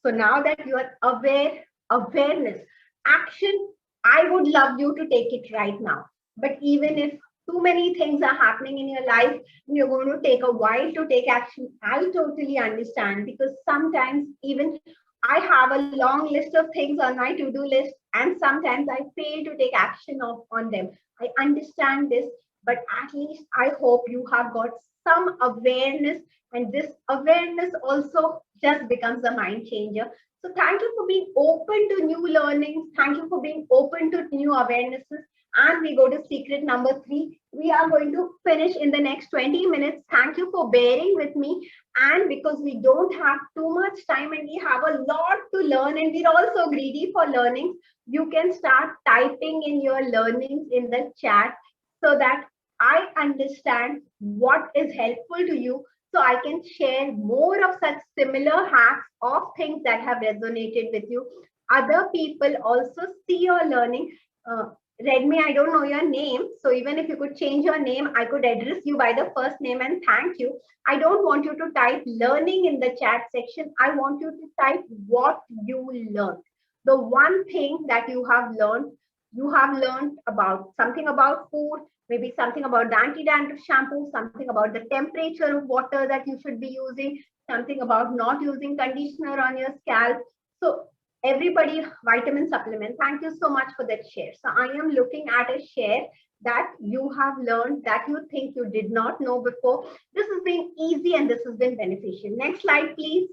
So now that you are aware, awareness, action, I would love you to take it right now. But even if too many things are happening in your life and you're going to take a while to take action, I totally understand, because sometimes even I have a long list of things on my to-do list and sometimes I fail to take action on them. I understand this, but at least I hope you have got some awareness, and this awareness also just becomes a mind changer. So thank you for being open to new learnings. Thank you for being open to new awarenesses. And we go to secret number 3. We are going to finish in the next 20 minutes. Thank you for bearing with me. And because we don't have too much time and we have a lot to learn and we're also greedy for learning, you can start typing in your learnings in the chat so that I understand what is helpful to you, so I can share more of such similar hacks of things that have resonated with you. Other people also see your learning. Redmi, I don't know your name. So even if you could change your name, I could address you by the first name and thank you. I don't want you to type learning in the chat section. I want you to type what you learned. The one thing that you have learned. You have learned about something about food, maybe something about the anti-dandruff shampoo, something about the temperature of water that you should be using, something about not using conditioner on your scalp. So everybody, vitamin supplement, thank you so much for that share. So I am looking at a share that you have learned that you think you did not know before. This has been easy and this has been beneficial. Next slide, please.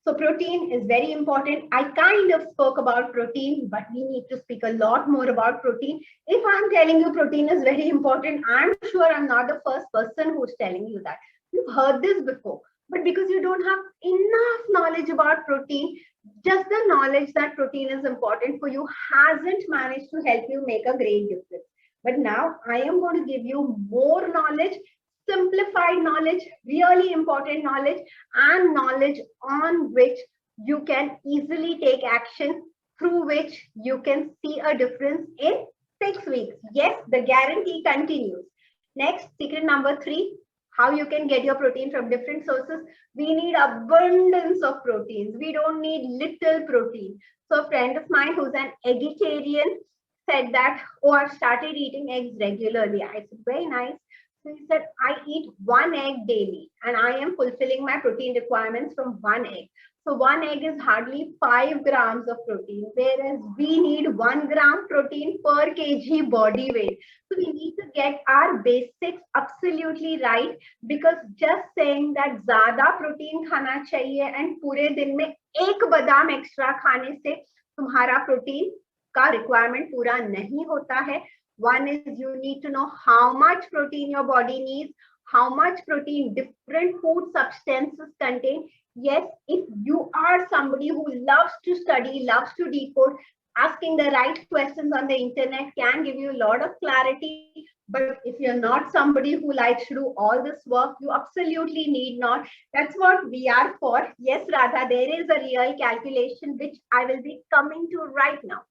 So protein is very important. I kind of spoke about protein, but we need to speak a lot more about protein. If I'm telling you protein is very important, I'm sure I'm not the first person who's telling you that. You've heard this before, but because you don't have enough knowledge about protein, just the knowledge that protein is important for you hasn't managed to help you make a great difference. But now I am going to give you more knowledge, simplified knowledge, really important knowledge, and knowledge on which you can easily take action, through which you can see a difference in 6 weeks. Yes, the guarantee continues. Next, secret number 3, how you can get your protein from different sources. We need abundance of proteins. We don't need little protein. So a friend of mine who's an vegetarian said that, oh, I've started eating eggs regularly. I said, very nice. So he said, I eat one egg daily and I am fulfilling my protein requirements from one egg. So one egg is hardly 5 grams of protein, whereas we need 1 gram protein per kg body weight. So we need to get our basics absolutely right, because just saying that ज़्यादा protein खाना चाहिए and पूरे दिन में एक बादाम extra खाने से तुम्हारा protein का requirement पूरा नहीं होता है. One is you need to know how much protein your body needs, how much protein different food substances contain. Yes, if you are somebody who loves to study, loves to decode, asking the right questions on the internet can give you a lot of clarity. But if you're not somebody who likes to do all this work, you absolutely need not. That's what we are for. Yes, Radha, there is a real calculation which I will be coming to right now.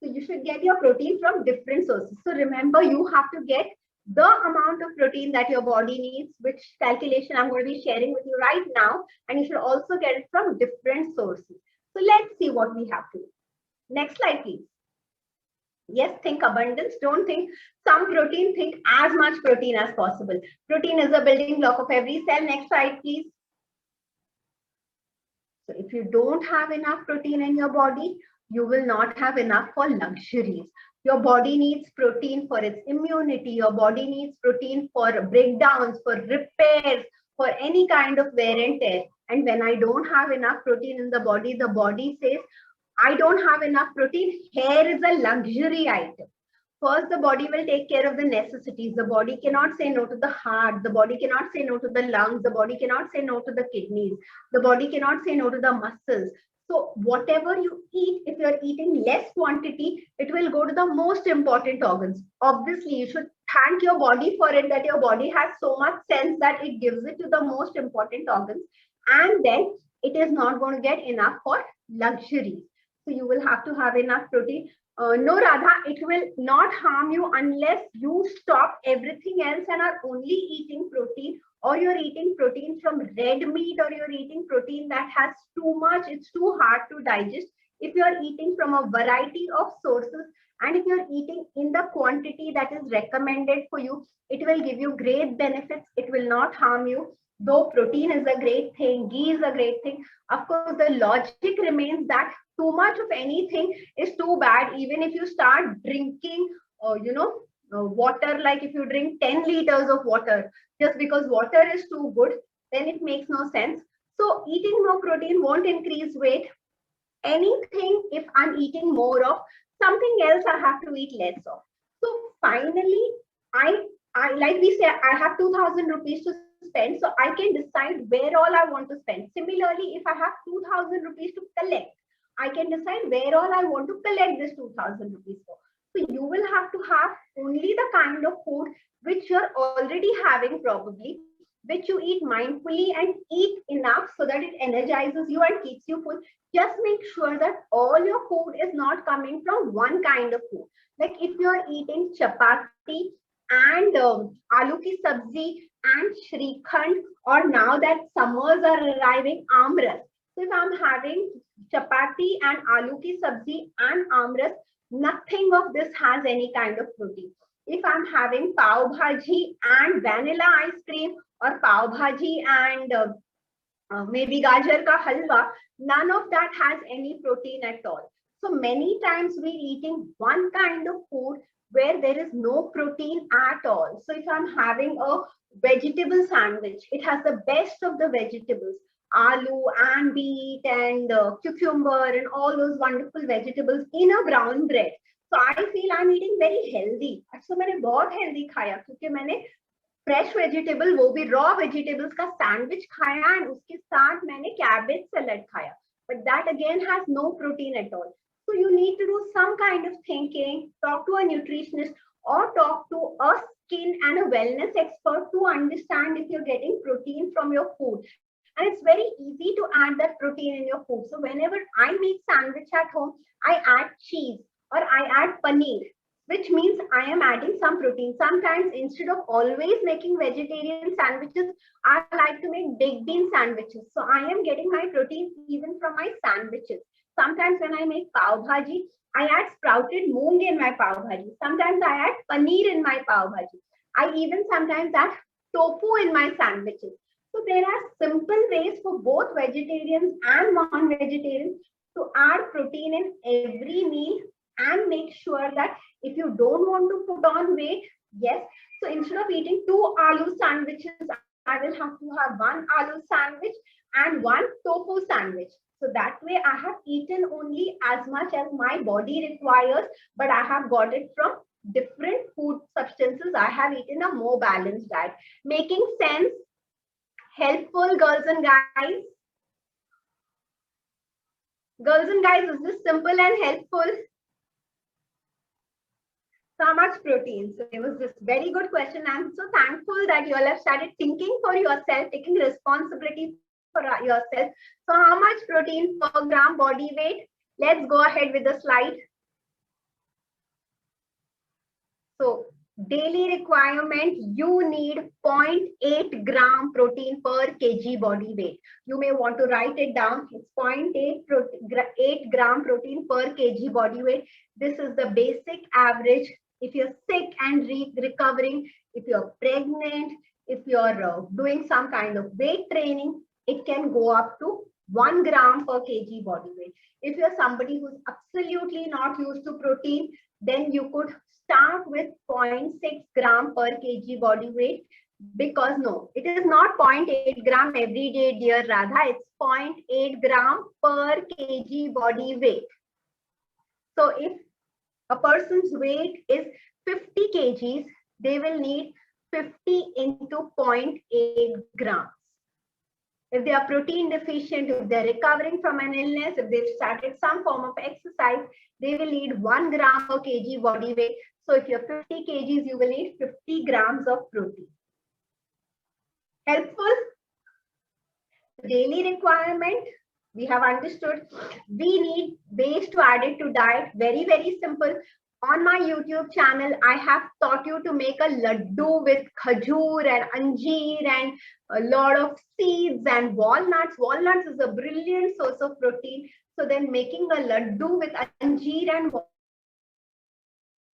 So you should get your protein from different sources. So remember, you have to get the amount of protein that your body needs, which calculation I'm going to be sharing with you right now. And you should also get it from different sources. So let's see what we have to do. Next slide, please. Yes, think abundance. Don't think some protein, think as much protein as possible. Protein is a building block of every cell. Next slide, please. So if you don't have enough protein in your body, you will not have enough for luxuries. Your body needs protein for its immunity. Your body needs protein for breakdowns, for repairs, for any kind of wear and tear. And when I don't have enough protein in the body says, I don't have enough protein. Hair is a luxury item. First, the body will take care of the necessities. The body cannot say no to the heart. The body cannot say no to the lungs. The body cannot say no to the kidneys. The body cannot say no to the muscles. So whatever you eat, if you're eating less quantity, it will go to the most important organs. Obviously, you should thank your body for it, that your body has so much sense that it gives it to the most important organs. And then it is not going to get enough for luxuries. So you will have to have enough protein. No, Radha, it will not harm you unless you stop everything else and are only eating protein, or you're eating protein from red meat, or you're eating protein that has too much, it's too hard to digest. If you're eating from a variety of sources, and if you're eating in the quantity that is recommended for you, it will give you great benefits. It will not harm you. Though protein is a great thing, ghee is a great thing, of course, the logic remains that too much of anything is too bad. Even if you start drinking, water, like if you drink 10 liters of water, just because water is too good, then it makes no sense. So eating more protein won't increase weight. Anything, if I'm eating more of, something else I have to eat less of. So finally, I like we say, I have 2,000 rupees to spend, so I can decide where all I want to spend. Similarly, if I have 2,000 rupees to collect, I can decide where all I want to collect this 2,000 rupees for. So you will have to have only the kind of food which you're already having probably, which you eat mindfully and eat enough so that it energizes you and keeps you full. Just make sure that all your food is not coming from one kind of food. Like if you're eating chapati and aloo ki sabzi and shrikhand, or now that summers are arriving, amras. So if I'm having chapati and aloo ki sabzi and amras, nothing of this has any kind of protein. If I'm having pav bhaji and vanilla ice cream, or pav bhaji and maybe gajar ka halwa, none of that has any protein at all. So many times we're eating one kind of food where there is no protein at all. So if I'm having a vegetable sandwich, it has the best of the vegetables, aloo and beet and cucumber and all those wonderful vegetables in a brown bread. So I feel I'm eating very healthy. So मैंने बहुत healthy खाया क्योंकि मैंने fresh vegetable, वो भी raw vegetables का sandwich खाया and उसके साथ मैंने कैबेज सैलेड खाया, but that again has no protein at all. So you need to do some kind of thinking, talk to a nutritionist or talk to a skin and a wellness expert to understand if you're getting protein from your food. And it's very easy to add that protein in your food. So whenever I make sandwich at home, I add cheese or I add paneer, which means I am adding some protein. Sometimes instead of always making vegetarian sandwiches, I like to make baked bean sandwiches. So I am getting my protein even from my sandwiches. Sometimes when I make pav bhaji, I add sprouted moong in my pav bhaji. Sometimes I add paneer in my pav bhaji. I even sometimes add tofu in my sandwiches. So there are simple ways for both vegetarians and non-vegetarians to add protein in every meal and make sure that if you don't want to put on weight, yes, so instead of eating 2 aloo sandwiches, I will have to have 1 aloo sandwich and 1 tofu sandwich. So that way I have eaten only as much as my body requires, but I have got it from different food substances. I have eaten a more balanced diet. Making sense? Helpful, girls and guys? Girls and guys, is this simple and helpful? So much protein. So it was this very good question. I'm so thankful that you all have started thinking for yourself, taking responsibility for yourself. So how much protein per gram body weight? Let's go ahead with the slide. So daily requirement, you need 0.8 gram protein per kg body weight. You may want to write it down. It's 0.8 gram protein per kg body weight. This is the basic average. If you're sick and recovering, if you're pregnant, if you're doing some kind of weight training, it can go up to 1 gram per kg body weight. If you're somebody who's absolutely not used to protein, then you could start with 0.6 gram per kg body weight, because no, it is not 0.8 gram every day, dear Radha. It's 0.8 gram per kg body weight. So if a person's weight is 50 kgs, they will need 50 into 0.8 grams. If they are protein deficient, if they're recovering from an illness, if they've started some form of exercise, they will need 1 gram per kg body weight. So if you're 50 kgs, you will need 50 grams of protein. Helpful? Daily requirement, we have understood. We need ways to add it to diet. Very, very simple. On my YouTube channel, I have taught you to make a laddu with khajur and anjeer and a lot of seeds and walnuts. Walnuts is a brilliant source of protein. So then making a laddu with anjeer and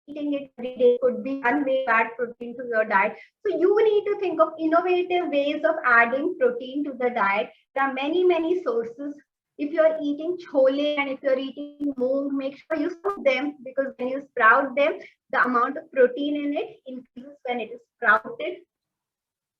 eating it every day could be one way to add protein to your diet. So you need to think of innovative ways of adding protein to the diet. There are many, many sources. If you're eating chole and if you're eating moong, make sure you sprout them, because when you sprout them, the amount of protein in it increases when it is sprouted.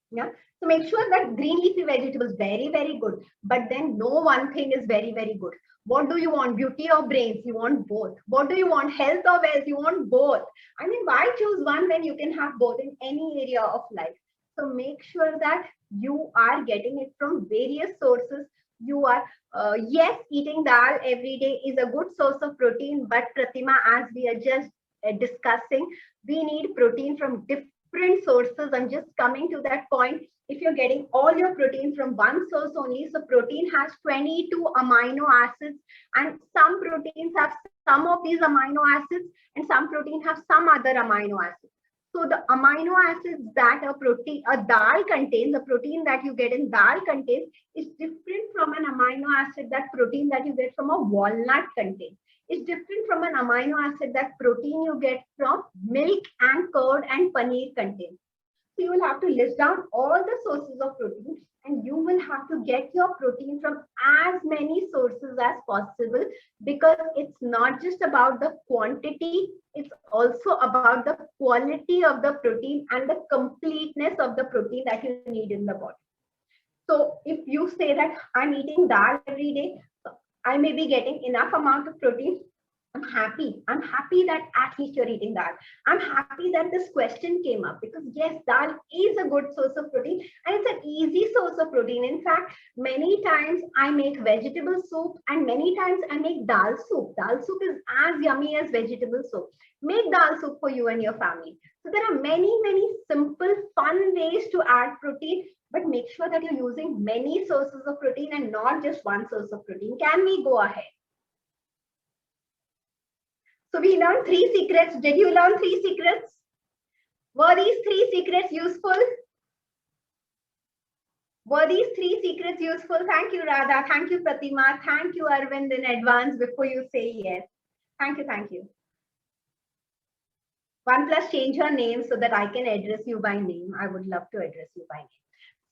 Yeah. So make sure that green leafy vegetables, very, very good. But then no one thing is very, very good. What do you want? Beauty or brains? You want both. What do you want? Health or wealth? You want both. I mean, why choose one when you can have both in any area of life? So make sure that you are getting it from various sources. You are, yes, eating dal every day is a good source of protein, but Pratima, as we are just discussing, we need protein from different sources. I'm just coming to that point. If you're getting all your protein from one source only, so protein has 22 amino acids, and some proteins have some of these amino acids, and some protein have some other amino acids. So the amino acids that a dal contains, the protein that you get in dal contains, is different from an amino acid that protein that you get from a walnut contains. It's different from an amino acid that protein you get from milk and curd and paneer contains. So you will have to list down all the sources of protein, and you will have to get your protein from as many sources as possible, because it's not just about the quantity, it's also about the quality of the protein and the completeness of the protein that you need in the body. So if you say that I'm eating dal every day, I may be getting enough amount of protein. I'm happy. I'm happy that at least you're eating dal. I'm happy that this question came up, because yes, dal is a good source of protein and it's an easy source of protein. In fact, many times I make vegetable soup and many times I make dal soup. Dal soup is as yummy as vegetable soup. Make dal soup for you and your family. So there are many, many simple, fun ways to add protein, but make sure that you're using many sources of protein and not just one source of protein. Can we go ahead? So we learned 3 secrets. Did you learn 3 secrets? Were these 3 secrets useful? Were these three secrets useful? Thank you, Radha. Thank you, Pratima. Thank you, Arvind, in advance before you say yes. Thank you, thank you. OnePlus, change your name so that I can address you by name. I would love to address you by name.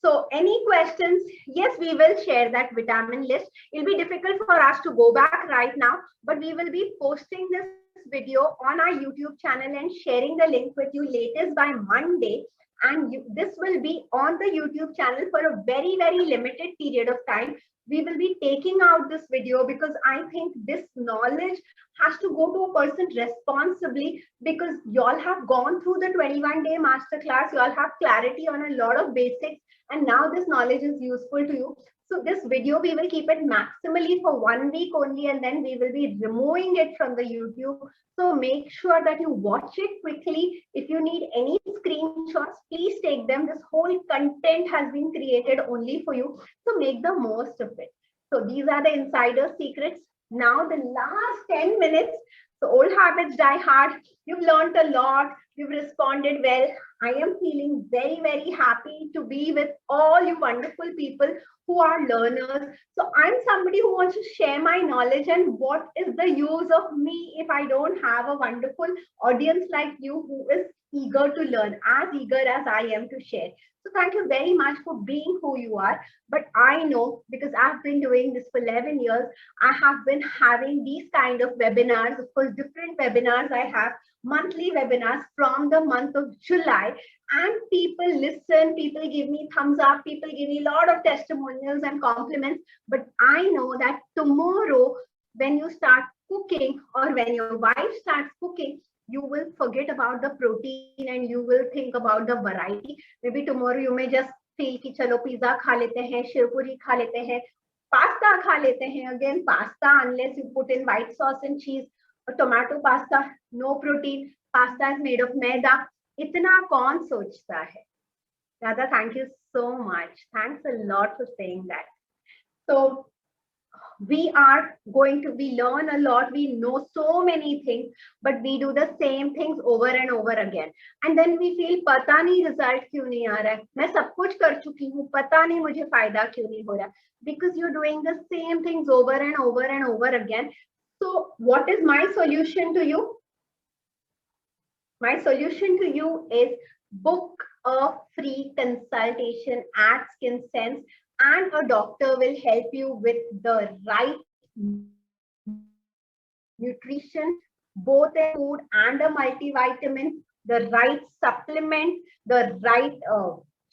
So any questions? Yes, we will share that vitamin list. It'll be difficult for us to go back right now, but we will be posting this video on our YouTube channel and sharing the link with you latest by Monday. And this will be on the YouTube channel for a very, very limited period of time. We will be taking out this video because I think this knowledge has to go to a person responsibly, because y'all have gone through the 21-day masterclass. Y'all have clarity on a lot of basics, and now this knowledge is useful to you. So this video, we will keep it maximally for 1 week only, and then we will be removing it from the YouTube. So make sure that you watch it quickly. If you need any screenshots, please take them. This whole content has been created only for you. So make the most of it. So these are the insider secrets. Now the last 10 minutes. So old habits die hard. You've learned a lot. You've responded well. I am feeling very, very happy to be with all you wonderful people who are learners. So I'm somebody who wants to share my knowledge, and what is the use of me if I don't have a wonderful audience like you who is eager to learn, as eager as I am to share. So thank you very much for being who you are. But I know, because I've been doing this for 11 years, I have been having these kind of webinars. Of course, different webinars I have, monthly webinars from the month of July, and people listen, people give me thumbs up, people give me a lot of testimonials and compliments. But I know that tomorrow, when you start cooking, or when your wife starts cooking, you will forget about the protein and you will think about the variety. Maybe tomorrow you may just feel कि चलो pizza खा लेते हैं, शिवपुरी खा लेते हैं, pasta खा लेते हैं. Again, pasta, unless you put in white sauce and cheese, or tomato pasta, no protein. Pasta is made of maida. इतना कौन सोचता है? Radha, thank you so much. Thanks a lot for saying that. So we learn a lot, we know so many things, but we do the same things over and over again, and then we feel पता नहीं result क्यों नहीं आ रहा है, मैं सब कुछ कर चुकी हूँ, पता नहीं मुझे फायदा क्यों नहीं हो रहा, because you're doing the same things over and over and over again. So what is my solution to you? My solution to you is book a free consultation at Skin Sense, and a doctor will help you with the right nutrition, both a food and a multivitamin, the right supplement, the right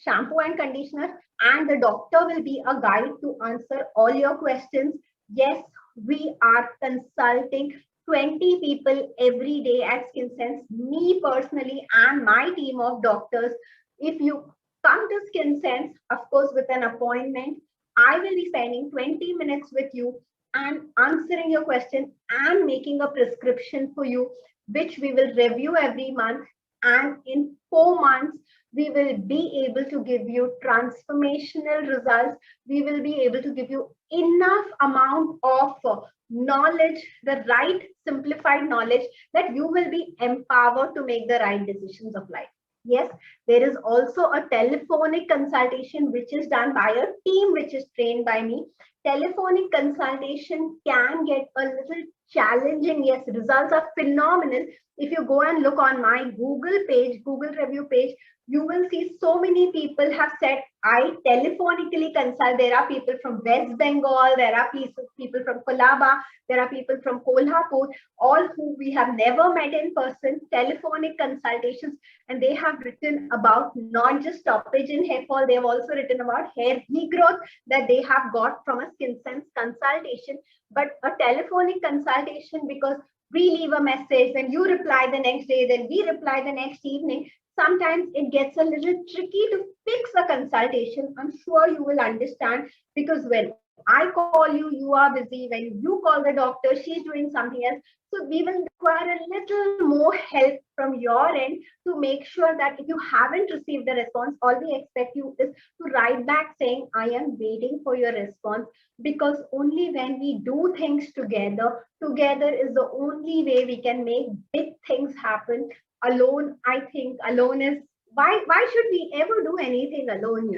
shampoo and conditioner, and the doctor will be a guide to answer all your questions. Yes, we are consulting 20 people every day at Skin Sense, me personally and my team of doctors. If you come to Skin Sense, of course, with an appointment, I will be spending 20 minutes with you and answering your question and making a prescription for you, which we will review every month. And in 4 months, we will be able to give you transformational results. We will be able to give you enough amount of knowledge, the right simplified knowledge, that you will be empowered to make the right decisions of life. Yes, there is also a telephonic consultation which is done by a team which is trained by me. Telephonic consultation can get a little challenging. Yes, results are phenomenal. If you go and look on my Google page, Google review page, you will see so many people have said, I telephonically consult. There are people from West Bengal, there are people from Kolaba, there are people from Kolhapur, all who we have never met in person, telephonic consultations, and they have written about not just stoppage in hair fall, they have also written about hair regrowth that they have got from a Skin Sense consultation. But a telephonic consultation, because we leave a message, then you reply the next day, then we reply the next evening, sometimes it gets a little tricky to fix a consultation. I'm sure you will understand, because when I call you, you are busy. When you call the doctor, she's doing something else. So we will require a little more help from your end to make sure that if you haven't received the response, all we expect you is to write back saying, I am waiting for your response. Because only when we do things together is the only way we can make big things happen. Alone, I think alone is why should we ever do anything alone?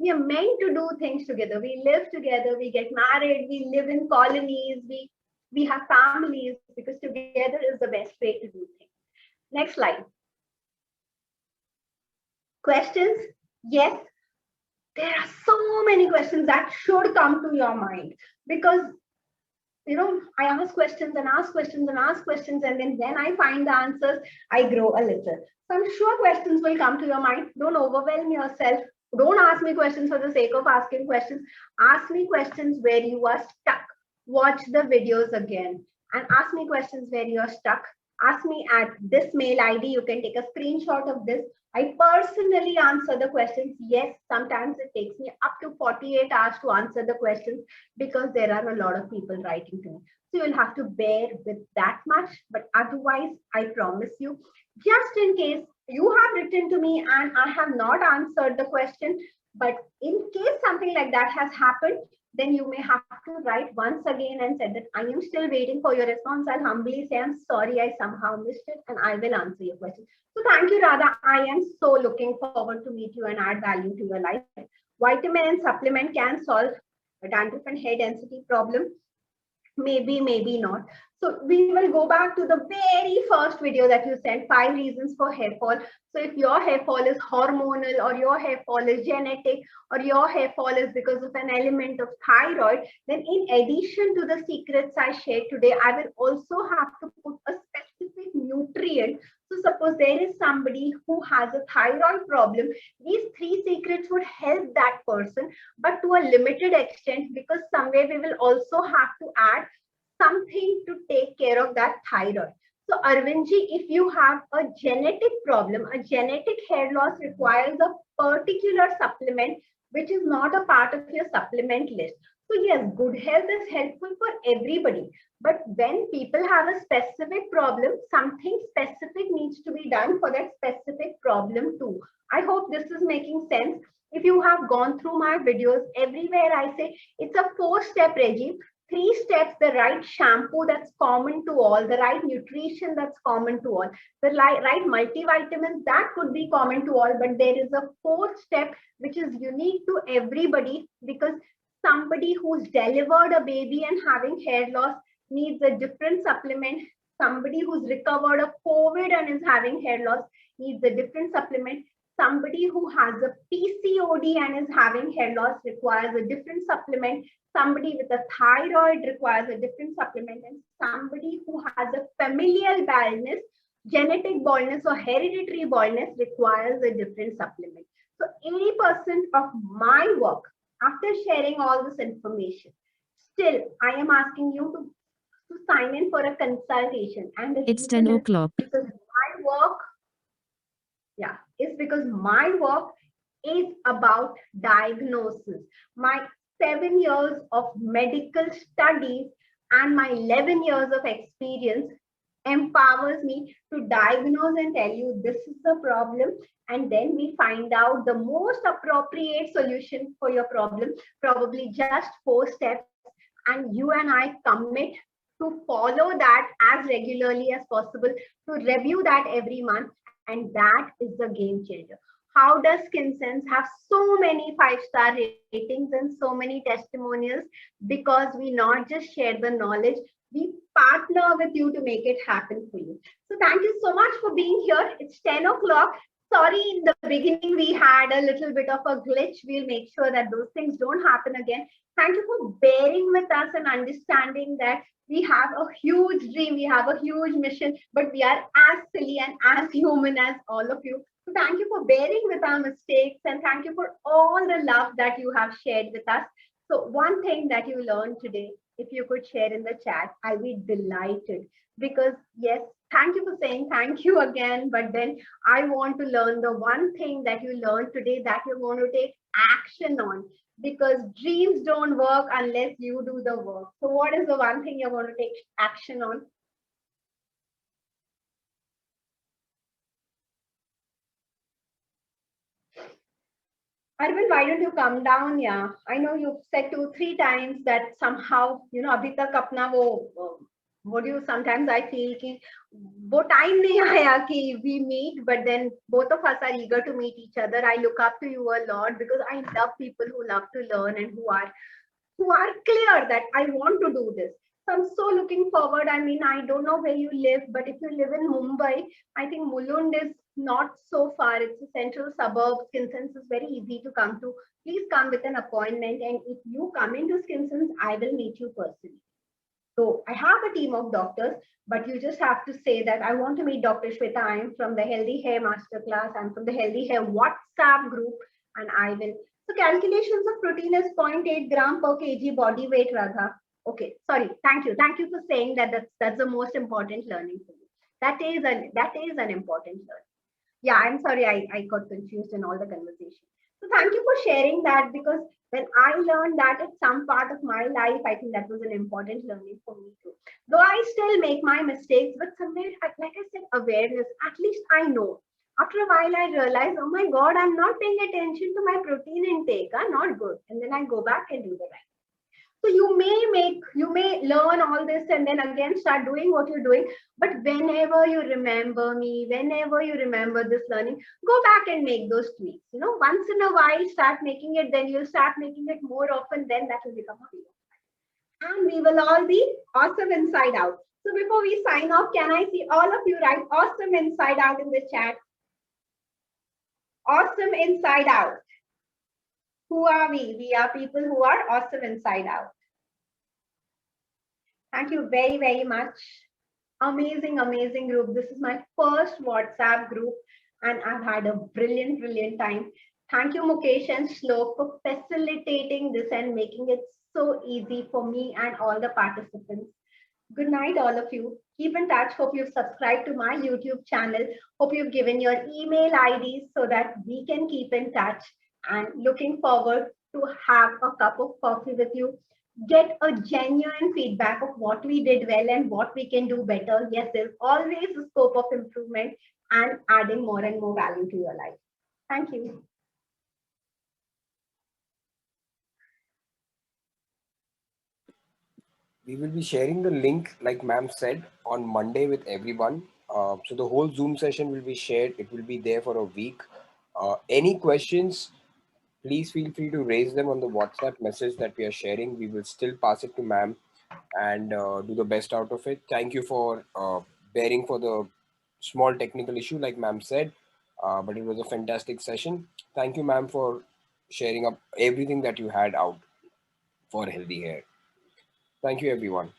We are meant to do things together. We live together, we get married, we live in colonies, we have families, because together is the best way to do things. Next slide. Questions? Yes, there are so many questions that should come to your mind, because I ask questions and ask questions and ask questions, and then when I find the answers, I grow a little. So I'm sure questions will come to your mind. Don't overwhelm yourself. Don't ask me questions for the sake of asking questions. Ask me questions where you are stuck. Watch the videos again and ask me questions where you are stuck. Ask me at this mail ID. You can take a screenshot of this. I personally answer the questions. Yes, sometimes it takes me up to 48 hours to answer the questions, because there are a lot of people writing to me. So you'll have to bear with that much. But otherwise, I promise you, just in case you have written to me and I have not answered the question, but in case something like that has happened, then you may have to write once again and say that I am still waiting for your response. I'll humbly say, I'm sorry, I somehow missed it, and I will answer your question. So thank you, Radha. I am so looking forward to meet you and add value to your life. Vitamin and supplement can solve dandruff and hair density problem. Maybe, maybe not. So we will go back to the very first video that you sent, 5 reasons for hair fall. So if your hair fall is hormonal, or your hair fall is genetic, or your hair fall is because of an element of thyroid, then in addition to the secrets I shared today, I will also have to put a specific nutrient. So suppose there is somebody who has a thyroid problem, these 3 secrets would help that person, but to a limited extent, because somewhere we will also have to add something to take care of that thyroid. So Arvindji, if you have a genetic problem, a genetic hair loss requires a particular supplement, which is not a part of your supplement list. So yes, good health is helpful for everybody. But when people have a specific problem, something specific needs to be done for that specific problem too. I hope this is making sense. If you have gone through my videos, everywhere I say it's a 4-step regime. 3 steps: the right shampoo that's common to all, the right nutrition that's common to all, the right multivitamins that could be common to all, but there is a 4th step which is unique to everybody, because somebody who's delivered a baby and having hair loss needs a different supplement. Somebody who's recovered of COVID and is having hair loss needs a different supplement. Somebody who has a PCOD and is having hair loss requires a different supplement. Somebody with a thyroid requires a different supplement, and somebody who has a familial baldness, genetic baldness, or hereditary baldness requires a different supplement. So 80% of my work, after sharing all this information, still I am asking you to sign in for a consultation. And the It's 10 reason is o'clock. because my work, yeah, is because my work is about diagnosis. My 7 years of medical studies and my 11 years of experience empowers me to diagnose and tell you this is the problem, and then we find out the most appropriate solution for your problem, probably just 4 steps, and you and I commit to follow that as regularly as possible, to review that every month, and that is the game changer. How does SkinSense have so many 5-star ratings and so many testimonials? Because we not just share the knowledge, we partner with you to make it happen for you. So thank you so much for being here. It's 10 o'clock. Sorry, in the beginning we had a little bit of a glitch. We'll make sure that those things don't happen again. Thank you for bearing with us and understanding that we have a huge dream, we have a huge mission, but we are as silly and as human as all of you. So thank you for bearing with our mistakes, and thank you for all the love that you have shared with us. So one thing that you learned today, if you could share in the chat, I'll be delighted. Because yes, thank you for saying thank you again, but then I want to learn the one thing that you learned today that you're going to take action on, because dreams don't work unless you do the work. So what is the one thing you're going to take action on? Arvind, why don't you come down? Yeah, I know you've said 2-3 times that somehow, abhi tak apna wo what do you sometimes I feel कि वो time नहीं आया कि we meet, but then both of us are eager to meet each other. I look up to you a lot because I love people who love to learn and who are clear that I want to do this. So I'm so looking forward. I mean, I don't know where you live, but if you live in Mumbai, I think Mulund is not so far. It's a central suburb. Skinsons is very easy to come to. Please come with an appointment. And if you come into Skinsons, I will meet you personally. So I have a team of doctors, but you just have to say that I want to meet Dr. Shweta. I am from the Healthy Hair Masterclass. I'm from the Healthy Hair WhatsApp group, and I will. So calculations of protein is zero point 0.8 gram per kg body weight, Radha. Okay, sorry. Thank you. Thank you for saying that. That's the most important learning for you. That is an important learning. Yeah, I'm sorry, I got confused in all the conversation. So thank you for sharing that, because when I learned that at some part of my life, I think that was an important learning for me too. Though I still make my mistakes, but somewhere, like I said, awareness, at least I know. After a while, I realize, oh my God, I'm not paying attention to my protein intake. Not good. And then I go back and do the right. So you may learn all this and then again start doing what you're doing. But whenever you remember me, whenever you remember this learning, go back and make those tweaks. Once in a while, start making it, then you'll start making it more often, then that will become a habit. And we will all be awesome inside out. So before we sign off, can I see all of you write awesome inside out in the chat? Awesome inside out. Who are we? We are people who are awesome inside out. Thank you very, very much. Amazing, amazing group. This is my first WhatsApp group, and I've had a brilliant, brilliant time. Thank you, Mukesh and Shlok, for facilitating this and making it so easy for me and all the participants. Good night, all of you. Keep in touch. Hope you've subscribed to my YouTube channel. Hope you've given your email IDs so that we can keep in touch. And looking forward to have a cup of coffee with you. Get a genuine feedback of what we did well and what we can do better. Yes, there's always a scope of improvement and adding more and more value to your life. Thank you. We will be sharing the link, like ma'am said, on Monday with everyone. So the whole Zoom session will be shared. It will be there for a week. Any questions, please feel free to raise them on the WhatsApp message that we are sharing. We will still pass it to ma'am and do the best out of it. Thank you for bearing for the small technical issue, like ma'am said, but it was a fantastic session. Thank you, ma'am, for sharing up everything that you had out for healthy hair. Thank you, everyone.